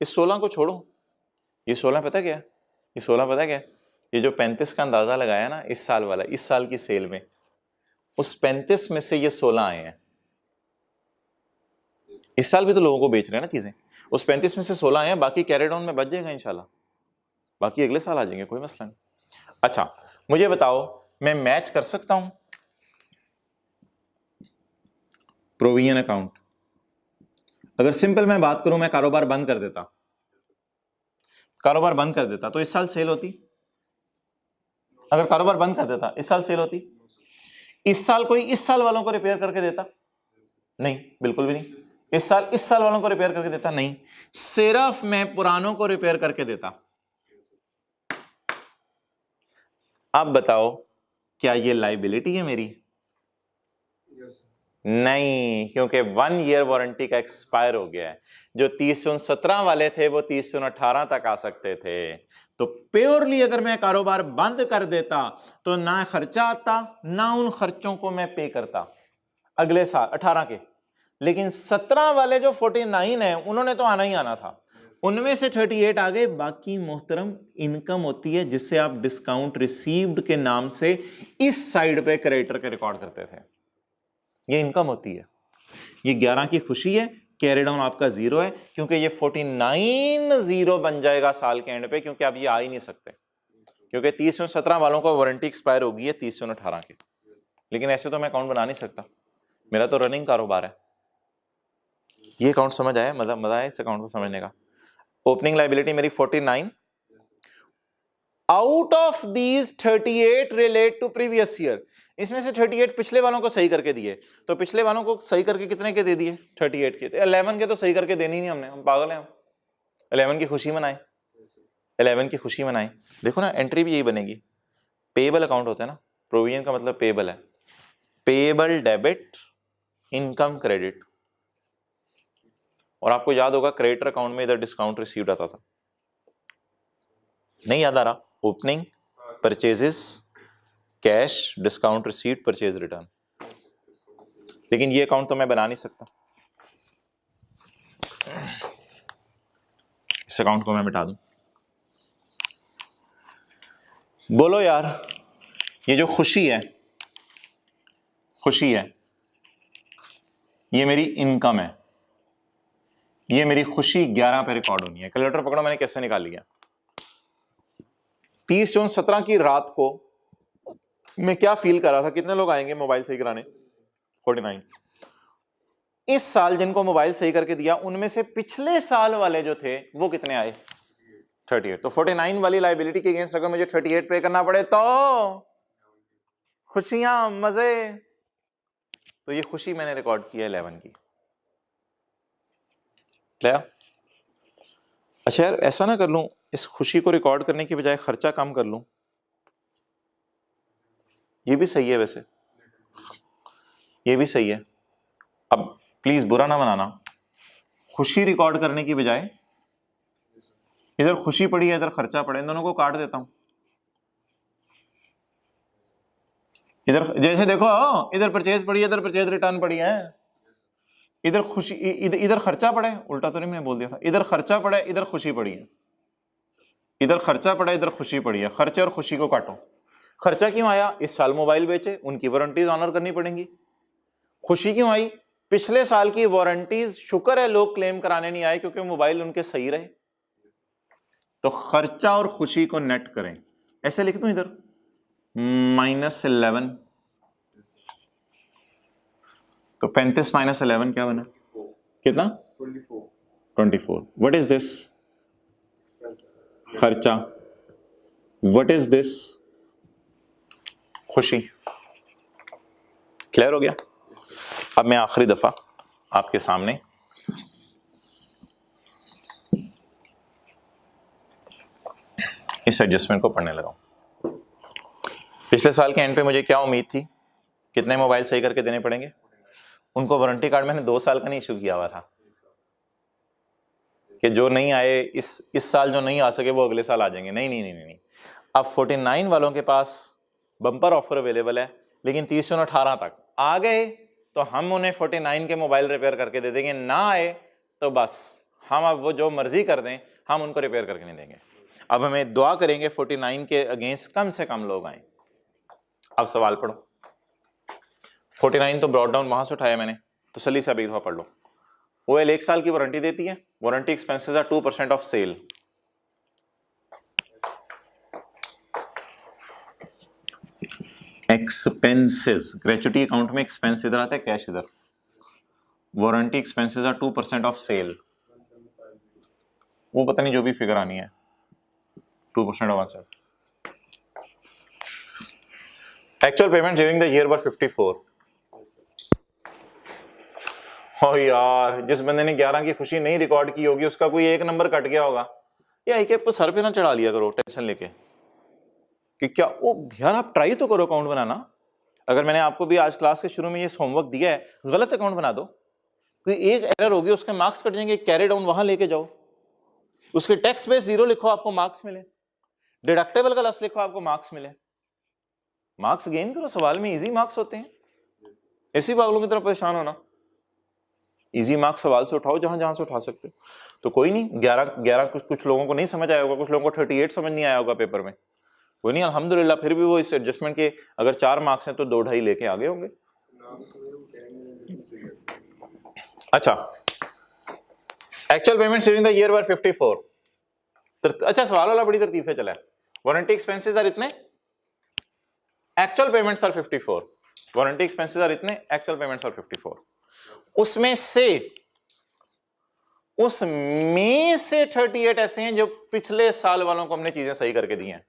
इस 16 को छोड़ो, ये 16 पता क्या है? ये 16 पता क्या है? ये जो 35 का अंदाजा लगाया ना इस साल वाला, इस साल की सेल में, उस 35 में से ये 16 आए हैं। इस साल भी तो लोगों को बेच रहे हैं ना चीजें, उस 35 में से 16 आए हैं, बाकी कैरिड ऑन में बच जाएगा इंशाल्लाह, बाकी अगले साल आ जाएंगे, कोई मसला नहीं। अच्छा मुझे बताओ, मैं मैच कर सकता हूं प्रोविजन अकाउंट? अगर सिंपल मैं बात करूं, मैं कारोबार बंद कर देता, कारोबार बंद कर देता तो इस साल सेल होती? अगर कारोबार बंद कर देता इस साल सेल होती? इस साल कोई इस साल वालों को रिपेयर करके देता? नहीं, बिल्कुल भी नहीं। इस साल वालों को रिपेयर करके देता? नहीं, सिर्फ मैं पुरानों को रिपेयर करके देता। अब बताओ क्या ये लाइबिलिटी है मेरी? नहीं, क्योंकि 1 ईयर वारंटी का एक्सपायर हो गया है। जो 30/17 वाले थे वो 30/18 तक आ सकते थे। तो प्योरली अगर मैं कारोबार बंद कर देता तो ना खर्चा आता, ना उन खर्चों को मैं पे करता अगले साल 18 के। लेकिन 17 वाले जो 49 है उन्होंने तो आना ही आना था, उनमें से 38 आ गए। बाकी मोहतरम इनकम होती है जिससे आप डिस्काउंट रिसीव्ड के नाम से इस साइड पे क्रेडिटर के रिकॉर्ड करते थे, ये इनकम होती है। ये 11 की खुशी है, कैरी डाउन आपका 0 है, क्योंकि ये 49 0 बन जाएगा साल के एंड पे, क्योंकि आप ये आ ही नहीं सकते, क्योंकि 30/17 वालों का वारंटी एक्सपायर होगी है 30/18 की। लेकिन ऐसे तो मैं अकाउंट बना नहीं सकता, मेरा तो रनिंग कारोबार है। ये अकाउंट समझ आया? मजा आया इस अकाउंट को समझने का? ओपनिंग लाइबिलिटी मेरी 49, out of these 38 relate to previous year. इसमें से 38 पिछले वालों को सही करके दिए, तो पिछले वालों को सही करके कितने के दे दिए? 38 के। 11 के तो सही करके देनी नहीं हमने, हम पागल हैं हम। 11 की खुशी मनाए, 11 की खुशी मनाए। देखो ना एंट्री भी यही बनेगी, पेएबल अकाउंट होता है ना, प्रोविजन का मतलब पेएबल है, पेएबल डेबिट इनकम क्रेडिट। और आपको याद होगा क्रेडिटर अकाउंट में इधर डिस्काउंट रिसीव्ड आता था, नहीं याद आ रहा? Opening, purchases, cash, discount receipt, purchase return. लेकिन ये अकाउंट तो मैं बना नहीं सकता, इस अकाउंट को मैं मिटा दूं। बोलो यार, ये जो खुशी है, खुशी है, ये मेरी इनकम है, ये मेरी खुशी 11 पे रिकॉर्ड होनी है। कैलकुलेटर पकड़ो, मैंने कैसे निकाल लिया। 30/17 की रात को मैं क्या फील कर रहा था, कितने लोग आएंगे मोबाइल सही कराने? 49। इस साल जिनको मोबाइल सही करके दिया उनमें से पिछले साल वाले जो थे वो कितने आए? 38। तो 49 वाली लाइबिलिटी के अगेंस्ट अगर मुझे 38 पे करना पड़े तो खुशियां, मजे, तो ये खुशी मैंने रिकॉर्ड की है 11 की। क्या? अच्छा यार, ऐसा ना कर लूं, इस खुशी को रिकॉर्ड करने की बजाय खर्चा कम कर लूं, ये भी सही है वैसे, ये भी सही है। अब प्लीज बुरा ना बनाना, खुशी रिकॉर्ड करने की बजाय इधर खुशी पड़ी है इधर खर्चा पड़ा है, इन दोनों को काट देता हूं। इधर जैसे देखो, इधर परचेज पड़ी है इधर परचेज रिटर्न पड़ी है, इधर खुशी इधर खर्चा पड़ा है, उल्टा तो नहीं मैंने बोल दिया था, इधर खर्चा पड़ा है इधर खुशी पड़ी है, इधर खर्चा पड़ा है इधर खुशी पड़ी है। खर्चे और खुशी को काटो। खर्चा क्यों आया? इस साल मोबाइल बेचे, उनकी वारंटीज ऑनर करनी पड़ेंगी। खुशी क्यों आई? पिछले साल की वारंटीज, शुक्र है लोग क्लेम कराने नहीं आए क्योंकि मोबाइल उनके सही रहे। तो खर्चा और खुशी को नेट करें, ऐसे लिख दूं इधर -11, तो 35 - 11 क्या बना? कितना? 24। What is this? खर्चा। What is this? खुशी। क्लियर हो गया? अब मैं आखिरी दफा आपके सामने इस एडजस्टमेंट को पढ़ने लगा हूं। पिछले साल के एंड पे मुझे क्या उम्मीद थी, कितने मोबाइल सही करके देने पड़ेंगे? उनको वारंटी कार्ड मैंने 2 साल का नहीं इशू किया हुआ था कि जो नहीं आए इस साल जो नहीं आ सके वो अगले साल आ जाएंगे। नहीं नहीं नहीं नहीं, अब 49 वालों के पास बम्पर ऑफर अवेलेबल है, लेकिन 30/18 तक आ गए तो हम उन्हें 49 के मोबाइल रिपेयर करके दे देंगे, ना आए तो बस हम अब वो जो मर्जी कर दें हम उनको रिपेयर करके नहीं देंगे। अब हमें दुआ करेंगे 49 के अगेंस्ट कम से कम लोग आए। अब सवाल पढ़ो। 49 तो ब्रॉड डाउन वहां से उठाया मैंने, तो सली से अभी दफा पढ़ लो। ओएल 1 साल की वारंटी देती है, warranty expenses are 2% of sale. Expenses, gratuity account में एक्सपेंस इधर आता है, कैश इधर। Warranty expenses are 2% of sale, वो पता नहीं जो भी फिगर आनी है, 2% of sale. Actual payment during the year were 54। ओ यार, जिस बंदे ने 11 की खुशी नहीं रिकॉर्ड की होगी उसका कोई एक नंबर कट गया होगा। या एक सर पे ना चढ़ा लिया करो टेंशन लेके कि क्या वो यार, आप ट्राई तो करो अकाउंट बनाना। अगर मैंने आपको भी आज क्लास के शुरू में ये होमवर्क दिया है, गलत अकाउंट बना दो, कोई एक एरर होगी उसके मार्क्स कट जाएंगे, कैरी डाउन वहां लेके जाओ, उसके टैक्स बेस 0 लिखो आपको मार्क्स मिले, डिडक्टेबल का लॉस लिखो आपको मार्क्स मिले। मार्क्स गेन करो, सवाल में इजी मार्क्स होते हैं, ऐसी पागलों की तरफ परेशान होना। इजी मार्क्स सवाल से उठाओ जहां जहां से उठा सकते हो। तो कोई नहीं, 11 कुछ लोगों को नहीं समझ आया होगा, कुछ लोगों को 38 समझ नहीं आया होगा पेपर में, कोई नहीं, अल्हम्दुलिल्लाह फिर भी वो इस एडजस्टमेंट के अगर 4 मार्क्स हैं तो 2-2.5 लेके आगे होंगे। अच्छा, actual payment during the year were 54। अच्छा, सवाल वाला बड़ी तरतीब से चला है। वारंटी एक्सपेंसेस आर इतने, actual payments are 54। Warranty expenses are इतने, एक्चुअल पेमेंट्स आर 54। उसमें से 38 ऐसे हैं जो पिछले साल वालों को हमने चीजें सही करके दी हैं।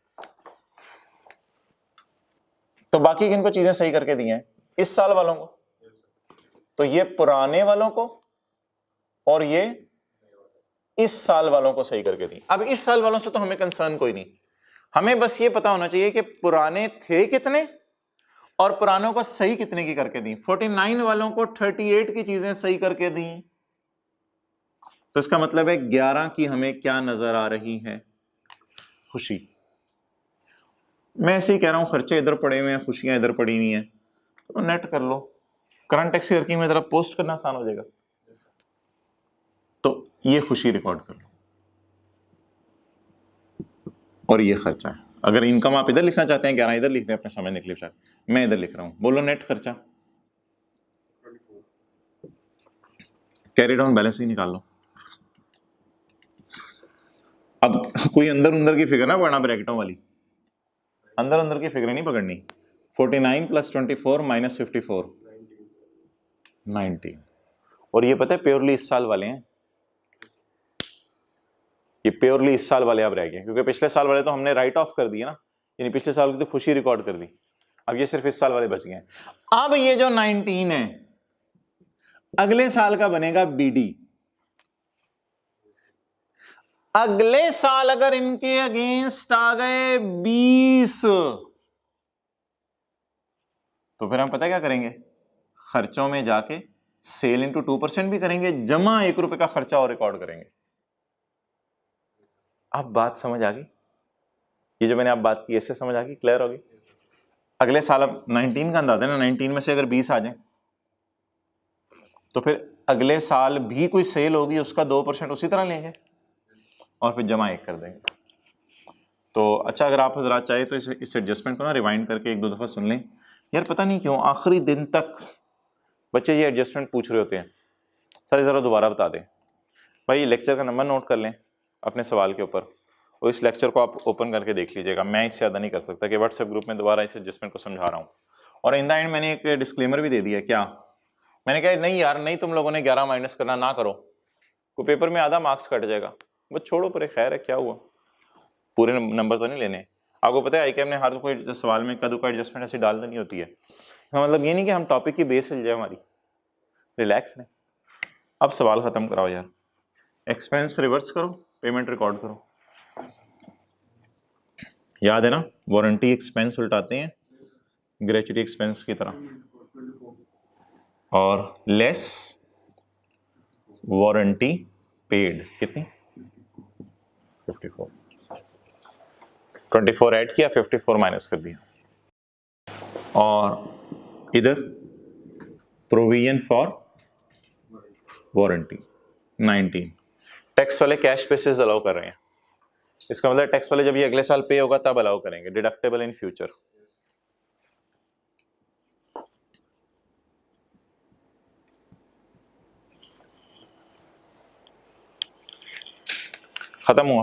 तो बाकी किनको चीजें सही करके दी हैं? इस साल वालों को। तो ये पुराने वालों को और ये इस साल वालों को सही करके दी। अब इस साल वालों से तो हमें कंसर्न कोई नहीं, हमें बस ये पता होना चाहिए कि पुराने थे कितने और पुरानों को सही कितने की करके दी। 49 वालों को 38 की चीजें सही करके दी, तो इसका मतलब है 11 की हमें क्या नजर आ रही है? खुशी। मैं ऐसे ही कह रहा हूं, खर्चे इधर पड़े हुए हैं, खुशियां इधर पड़ी हुई हैं, तो नेट कर लो, करंट टैक्स वर्किंग में जरा पोस्ट करना आसान हो जाएगा। तो ये खुशी रिकॉर्ड कर लो और ये खर्चा है। अगर इनकम आप इधर लिखना चाहते हैं, 11 इधर लिख दें अपने समझने के लिए, शायद मैं इधर लिख रहा हूं। बोलो नेट खर्चा, कैरी डाउन बैलेंस ही निकाल लो। अब कोई अंदर अंदर की फिगर ना पढ़ना, ब्रैकेटों वाली अंदर अंदर की फिगर नहीं पकड़नी। 49 + 24 - 54 19। और ये पता है प्योरली इस साल वाले हैं, ये प्योरली इस साल वाले अब रह गए, क्योंकि पिछले साल वाले तो हमने राइट ऑफ कर दिए ना, यानी पिछले साल की तो खुशी रिकॉर्ड कर दी। अब ये सिर्फ इस साल वाले बच गए। अब ये जो 19 है अगले साल का बनेगा बीडी। अगले साल अगर इनके अगेंस्ट आ गए 20, तो फिर हम पता क्या करेंगे, खर्चों में जाके सेल इंटू 2% भी करेंगे, जमा 1 रुपए का खर्चा और रिकॉर्ड करेंगे। अब बात समझ आ गई? ये जो मैंने आप बात की इससे समझ आ गई, क्लियर होगी? अगले साल अब 19 का अंदाजा है ना, 19 में से अगर 20 आ जाए तो फिर अगले साल भी कोई सेल होगी, उसका 2% उसी तरह लेंगे और फिर जमा 1 कर देंगे। तो अच्छा, अगर आप हजरात चाहे तो इस एडजस्टमेंट को ना रिवाइंड करके 1-2 दफ़ा सुन लें। यार पता नहीं क्यों आखिरी दिन तक बच्चे ये एडजस्टमेंट पूछ रहे होते हैं, सर ज़रा दोबारा बता दें। भाई लेक्चर का नंबर नोट कर लें अपने सवाल के ऊपर, और इस लेक्चर को आप ओपन करके देख लीजिएगा। मैं इससे ज़्यादा नहीं कर सकता कि व्हाट्सएप ग्रुप में दोबारा इस एडजस्टमेंट को समझा रहा हूँ। और इन द एंड मैंने एक डिस्क्लेमर भी दे दिया। क्या मैंने कहा? नहीं यार नहीं, तुम लोगों ने 11 माइनस करना ना करो, को पेपर में आधा मार्क्स कट जाएगा। बस छोड़ो परे, खैर है, क्या हुआ, पूरे नंबर तो नहीं लेने। आपको पता है ICAM ने हर कोई सवाल में कदू का एडजस्टमेंट ऐसी डाल देनी होती है। मतलब ये नहीं कि हम टॉपिक की बेस हिल जाए हमारी, रिलैक्स नहीं। अब सवाल खत्म कराओ यार, एक्सपेंस रिवर्स करो, पेमेंट रिकॉर्ड करो। याद है ना, वारंटी एक्सपेंस उल्टाते हैं ग्रेचुटी एक्सपेंस की तरह, और लेस वारंटी पेड कितनी? 54। 24 ऐड किया, 54 माइनस कर दिया, और इधर प्रोविजन फॉर वारंटी 19। टैक्स वाले कैश बेसिस अलाउ कर रहे हैं, इसका मतलब टैक्स वाले जब ये अगले साल पे होगा तब अलाउ करेंगे, डिडक्टेबल इन फ्यूचर। खत्म हुआ।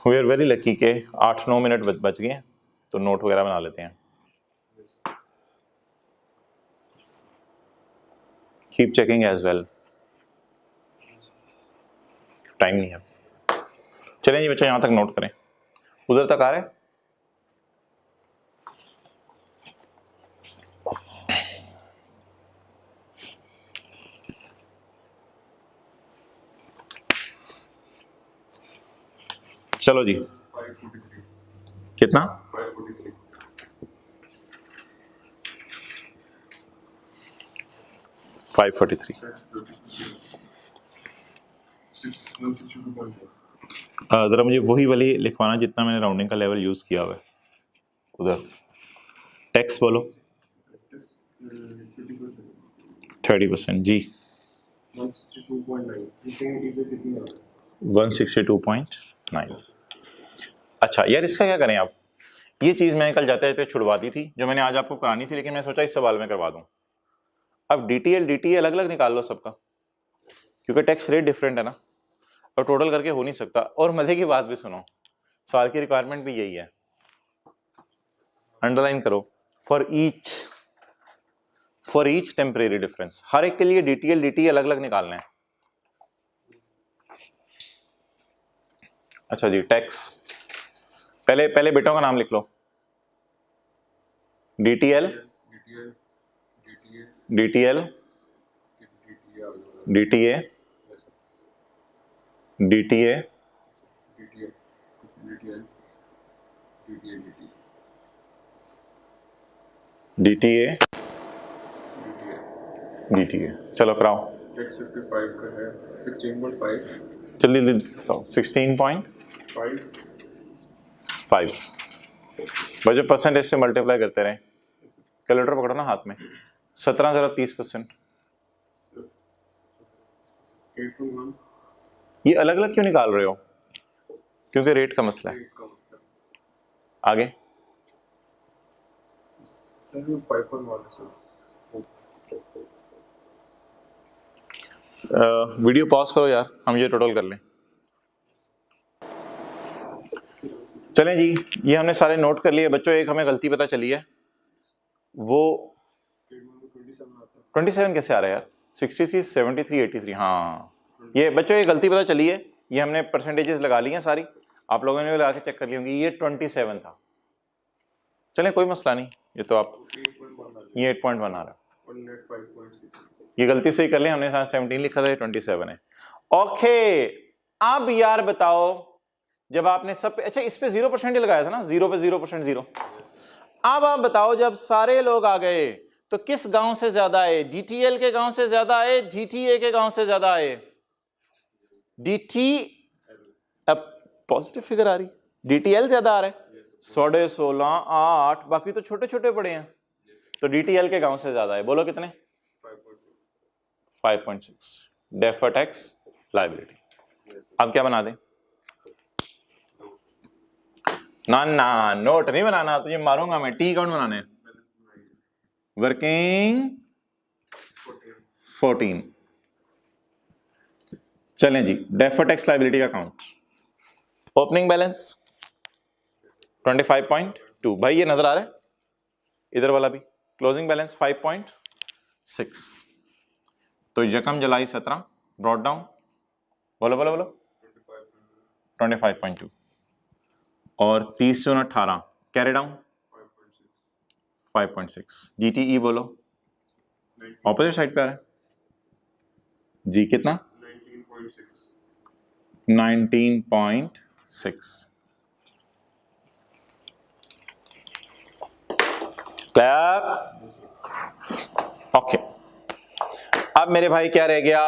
वी आर वेरी लकी के 8-9 मिनट बच गए, तो नोट वगैरह बना लेते हैं। Keep checking as well, time नहीं है। चलें जी बच्चों, यहां तक नोट करें, उधर तक आ रहे। चलो जी, कितना 543। जरा मुझे वही वाली लिखवाना जितना मैंने राउंडिंग का लेवल यूज किया हुआ है। उधर टैक्स बोलो 30% जी, 162.9। अच्छा यार, इसका क्या करें आप? ये चीज मैंने कल जाते जाते छुड़वा दी थी, जो मैंने आज आपको करानी थी, लेकिन मैं सोचा इस सवाल में करवा दूं। अब DTL अलग अलग निकाल लो सबका, क्योंकि टैक्स रेट डिफरेंट है ना, और टोटल करके हो नहीं सकता। और मजे की बात भी सुनो, सवाल की रिक्वायरमेंट भी यही है, अंडरलाइन करो, फॉर ईच टेम्परेरी डिफरेंस, हर एक के लिए DTL अलग अलग निकालना है। अच्छा जी, टैक्स पहले बेटों का नाम लिख लो। DTL DTA चलो कराओ। टैक्स 55 का है 16.5, जल्दी बताओ। 16.5 बजे परसेंटेज से मल्टीप्लाई करते रहे। कैलकुलेटर पकड़ो ना हाथ में। 17 जरा 30%। 8.1। ये अलग अलग क्यों निकाल रहे हो? क्योंकि रेट का मसला है। आगे सर 5.1 सर। वीडियो पॉज करो यार, हम ये टोटल कर लें। चलें जी, ये हमने सारे नोट कर लिए बच्चों। एक हमें गलती पता चली है, वो 27 कैसे आ रहा है यार? 63, 73, 83। हाँ ये बच्चों ये गलती पता चली है, ये हमने परसेंटेजेस लगा ली हैं सारी, आप लोगों ने भी लगा के चेक कर ली होंगी। ये 27 था। चलें कोई मसला नहीं, ये तो आप ये 8.1 आ रहा है, ये गलती से ही कर लें, हमने 17 लिखा था, ये 27 है। ओके अब यार बताओ, जब आपने सब पे, अच्छा इस पे 0% ही लगाया था ना, 0 पे 0%, 0। अब आप बताओ, जब सारे लोग आ गए तो किस गांव से ज्यादा आए? DTL के गांव से ज्यादा आए, DTA के गांव से ज्यादा आए? DT अब पॉजिटिव फिगर आ रही, DTL ज्यादा आ रहा है, 16.5, 8, बाकी तो छोटे छोटे पड़े हैं, तो DTL के गांव से ज्यादा है। बोलो कितने? 5.6 डेफर टैक्स लायबिलिटी। अब क्या बना दें? ना ना, नोट नहीं बनाना, तुझे मारूंगा मैं। टी अकाउंट बनाने, वर्किंग 14। चलें जी, डेफर टैक्स लायबिलिटी का अकाउंट। ओपनिंग बैलेंस 25.2, भाई ये नजर आ रहा है, इधर वाला भी। क्लोजिंग बैलेंस 5.6, तो यकम जुलाई 17 ब्रॉट डाउन, बोलो बोलो बोलो 25.2, और 30/6 कैरी डाउन 5.6। GTE बोलो, ऑपोजिट साइड पे आ रहा है जी, कितना? 19.6। क्लियर? ओके, अब मेरे भाई क्या रह गया?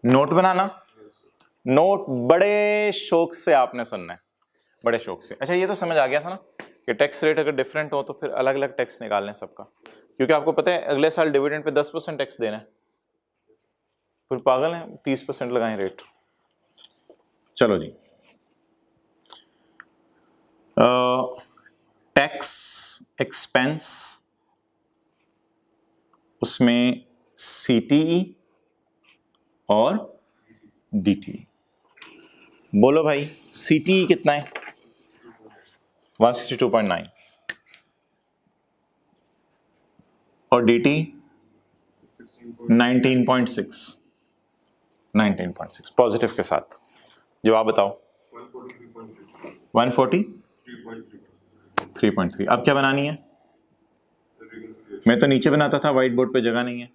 नोट बनाना। नोट बड़े शौक से आपने सुनना है, बड़े शौक से। अच्छा ये तो समझ आ गया था ना कि टैक्स रेट अगर डिफरेंट हो तो फिर अलग अलग टैक्स निकालने सबका, क्योंकि आपको पता है अगले साल डिविडेंड पे 10% टैक्स देना है। फिर पागल है, 30% लगाएं रेट। चलो जी, टैक्स एक्सपेंस, उसमें सीटीई और डीटीई। बोलो भाई, सीटीई कितना है? 162.9 और डीटी 19.6। 19.6 पॉजिटिव के साथ। जवाब बताओ। 143.3। अब क्या बनानी है? मैं तो नीचे बनाता था, व्हाइट बोर्ड पे जगह नहीं है।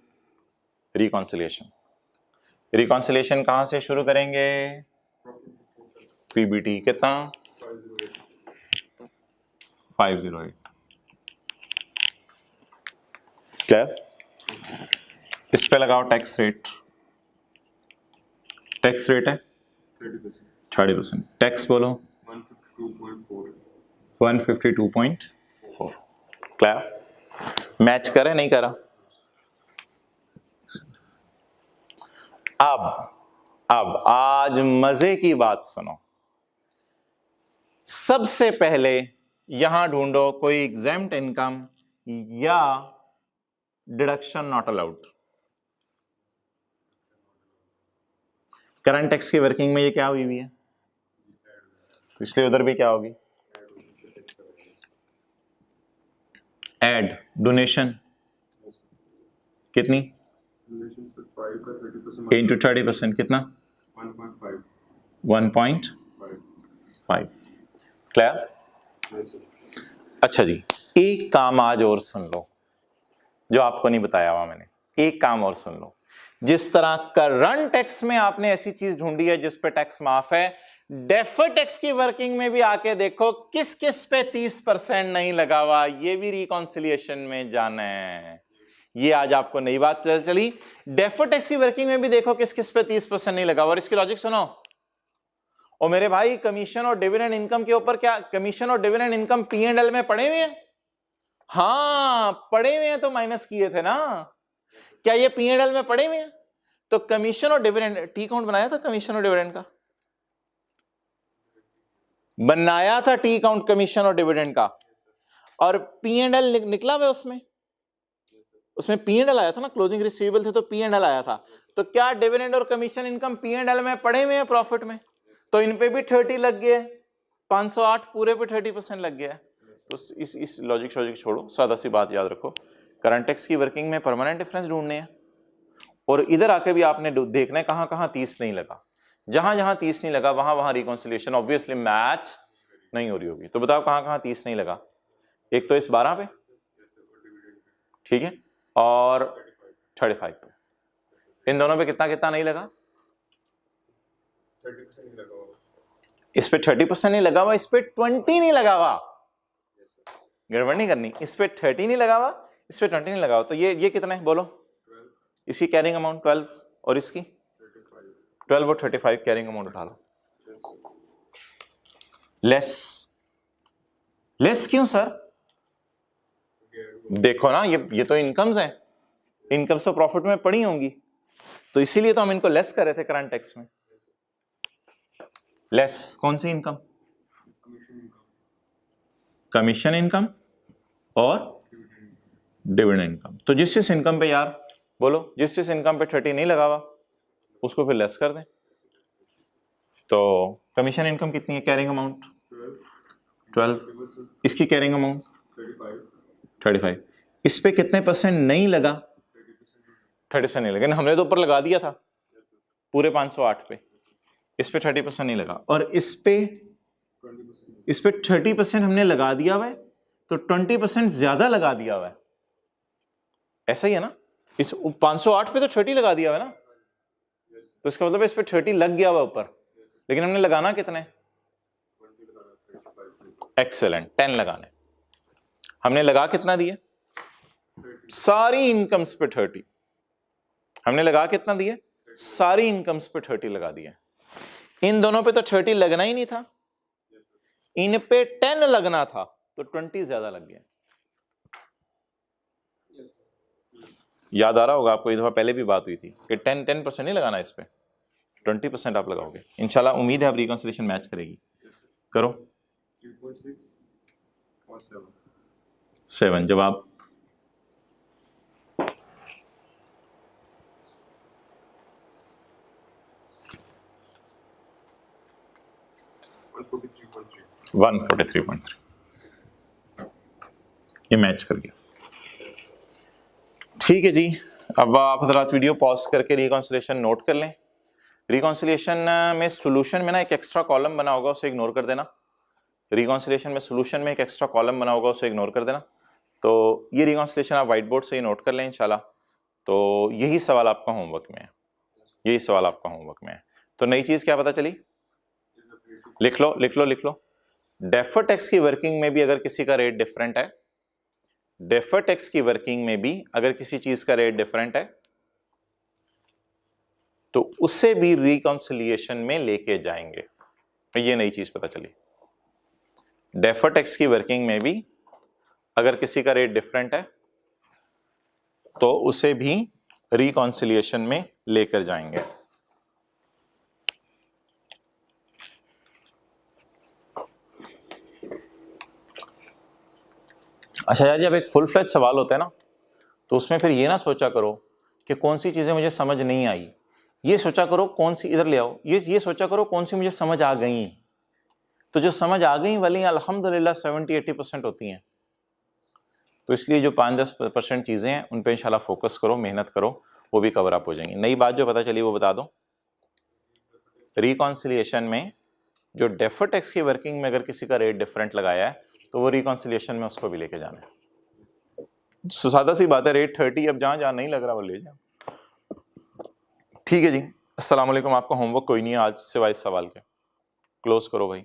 रिकॉन्सिलिएशन। रिकॉन्सिलिएशन कहां से शुरू करेंगे? पीबीटी कितना? 508। क्लियर? इस पे लगाओ टैक्स रेट। टैक्स रेट है 30%। टैक्स बोलो 152.4। क्लियर? मैच करे नहीं करा? अब आज मजे की बात सुनो। सबसे पहले यहां ढूंढो कोई एग्जेम्प्ट इनकम या deduction not allowed. Current tax की वर्किंग में ये क्या हुई है, तो इसलिए उधर भी क्या होगी? एड डोनेशन कितनी? इंटू 30% कितना? 1.5। क्लियर? अच्छा जी, एक काम आज और सुन लो जो आपको नहीं बताया हुआ मैंने। एक काम और सुन लो। जिस तरह करंट टैक्स में आपने ऐसी चीज ढूंढी है जिस पे टैक्स माफ है, डेफर्ड टैक्स की वर्किंग में भी आके देखो किस किस पे 30% नहीं लगा हुआ। ये भी रिकॉन्सिलिएशन में जाना है। ये आज आपको नई बात पता चली। डेफर्ड टैक्स की वर्किंग में भी देखो किस किस पे 30% नहीं लगा हुआ। और इसकी लॉजिक सुनो। और मेरे भाई, कमीशन और डिविडेंड इनकम के ऊपर क्या कमीशन और डिविडेंड इनकम P&L में पड़े हुए हैं? हाँ पड़े हुए हैं, तो माइनस किए थे ना। क्या ये P&L में पड़े हुए हैं? तो कमीशन और डिविडेंड, टी अकाउंट बनाया था कमीशन और डिविडेंड का? बनाया था टी अकाउंट कमीशन और डिविडेंड का। और P&L निकला हुआ उसमें P&L आया था ना, क्लोजिंग रिसीवेबल थे तो P&L आया था। तो क्या डिविडेंड और कमीशन इनकम P&L में पड़े हुए हैं प्रॉफिट में? तो इन पे भी 30 लग गया है। 508 पूरे पे 30% लग गया है। तो इस लॉजिक छोड़ो, सादा सी बात याद रखो। करंट टैक्स की वर्किंग में परमानेंट डिफरेंस ढूंढने हैं और इधर आके भी आपने देखना है कहां कहां 30 नहीं लगा। जहां जहां 30 नहीं लगा वहां वहां रिकॉन्सिलिएशन ऑब्वियसली मैच नहीं हो रही होगी। तो बताओ कहां कहां 30 नहीं लगा? एक तो इस 12 पे, ठीक है, और 35 पे। इन दोनों पे कितना कितना नहीं लगा? 30% नहीं लगा हुआ। इस पे 30% नहीं लगा हुआ, इस पे 20 नहीं लगा हुआ। गड़बड़ नहीं करनी। इस पे 30 नहीं लगा हुआ, इस पे 20 नहीं लगा हुआ। तो ये कितना है बोलो? 12, इसकी कैरिंग अमाउंट 12 और इसकी 35, 12 और 35 कैरिंग अमाउंट उठा लो। yes, लेस क्यों सर? देखो ना, ये तो इनकम्स हैं। इनकम्स तो प्रॉफिट में पड़ी होंगी, तो इसीलिए तो हम इनको लेस कर रहे थे करंट टैक्स में। लेस कौन सी इनकम? कमीशन इनकम और डिविडेंड इनकम। तो जिस इनकम पे यार बोलो, जिस इनकम पे 30 नहीं लगा हुआ उसको फिर लेस कर दें। तो कमीशन इनकम कितनी है? Carrying amount 12। इसकी कैरिंग अमाउंट 35। इस पे कितने परसेंट नहीं लगा? 30% नहीं लगा, लेकिन हमने तो ऊपर लगा दिया था पूरे 508 पे। इस पे 30% नहीं लगा और इस पे 30% हमने लगा दिया हुआ है, तो 20% ज्यादा लगा दिया हुआ है। ऐसा ही है ना? इस 508 पे तो 30 लगा दिया हुआ है ना, तो इसका मतलब इस पे 30 लग गया हुआ ऊपर, लेकिन हमने लगाना कितने? एक्सेलेंट, 10 लगाने। हमने लगा कितना दिए? सारी इनकम्स पे 30। हमने लगा कितना दिए? सारी इनकम्स पे 30 लगा दिए। इन दोनों पे तो 30 लगना ही नहीं था, इन पे 10 लगना था, तो 20 ज्यादा लग गया। याद आ रहा होगा आपको, एक दफ़ा पहले भी बात हुई थी कि 10% नहीं लगाना इस पर, 20% आप लगाओगे। इंशाल्लाह उम्मीद है आप रिकॉन्सिलिएशन मैच करेगी। करो 3.6 और 7 जवाब। 143.3 ये मैच कर गया। ठीक है जी, अब आप हज़रात वीडियो पॉज करके रिकॉन्सिलिएशन नोट कर लें। रिकॉन्सिलिएशन में सॉल्यूशन में ना एक एक्स्ट्रा कॉलम बना होगा, उसे इग्नोर कर देना। रिकॉन्सिलिएशन में सॉल्यूशन में एक एक्स्ट्रा कॉलम बना होगा, उसे इग्नोर कर देना। तो ये रिकॉन्सिलिएशन आप वाइट बोर्ड से ही नोट कर लें इंशाल्लाह। तो यही सवाल आपका होमवर्क में है, यही सवाल आपका होमवर्क में है। तो नई चीज़ क्या पता चली, लिख लो लिख लो लिख लो। डेफर टैक्स की वर्किंग में भी अगर किसी का रेट डिफरेंट है, डेफर टैक्स की वर्किंग में भी अगर किसी चीज का रेट डिफरेंट है तो उसे भी रिकॉन्सिलिएशन में लेके जाएंगे। ये नई चीज पता चली। डेफर टैक्स की वर्किंग में भी अगर किसी का रेट डिफरेंट है तो उसे भी रिकॉन्सिलिएशन में लेकर जाएंगे। अच्छा यार, जब एक फुल फ्लेज सवाल होता है ना तो उसमें फिर ये ना सोचा करो कि कौन सी चीज़ें मुझे समझ नहीं आई, ये सोचा करो कौन सी, इधर ले आओ, ये सोचा करो कौन सी मुझे समझ आ गई। तो जो समझ आ गई वाली अल्हम्दुलिल्लाह 70-80% होती हैं। तो इसलिए जो 5-10% चीज़ें हैं उन पर इंशाल्लाह फोकस करो, मेहनत करो, वो भी कवर अप हो जाएंगी। नई बात जो पता चली वो बता दो। रिकॉन्सिलिएशन में जो डेफर टैक्स की वर्किंग में अगर किसी का रेट डिफरेंट लगाया है तो वो रिकॉन्सिलिएशन में उसको भी लेके जाना है। सादा सी बात है, रेट 30 अब जहाँ जहाँ नहीं लग रहा वो ले जाए। ठीक है जी, अस्सलाम वालेकुम। आपका होमवर्क कोई नहीं है आज सिवाय इस सवाल के। क्लोज करो भाई।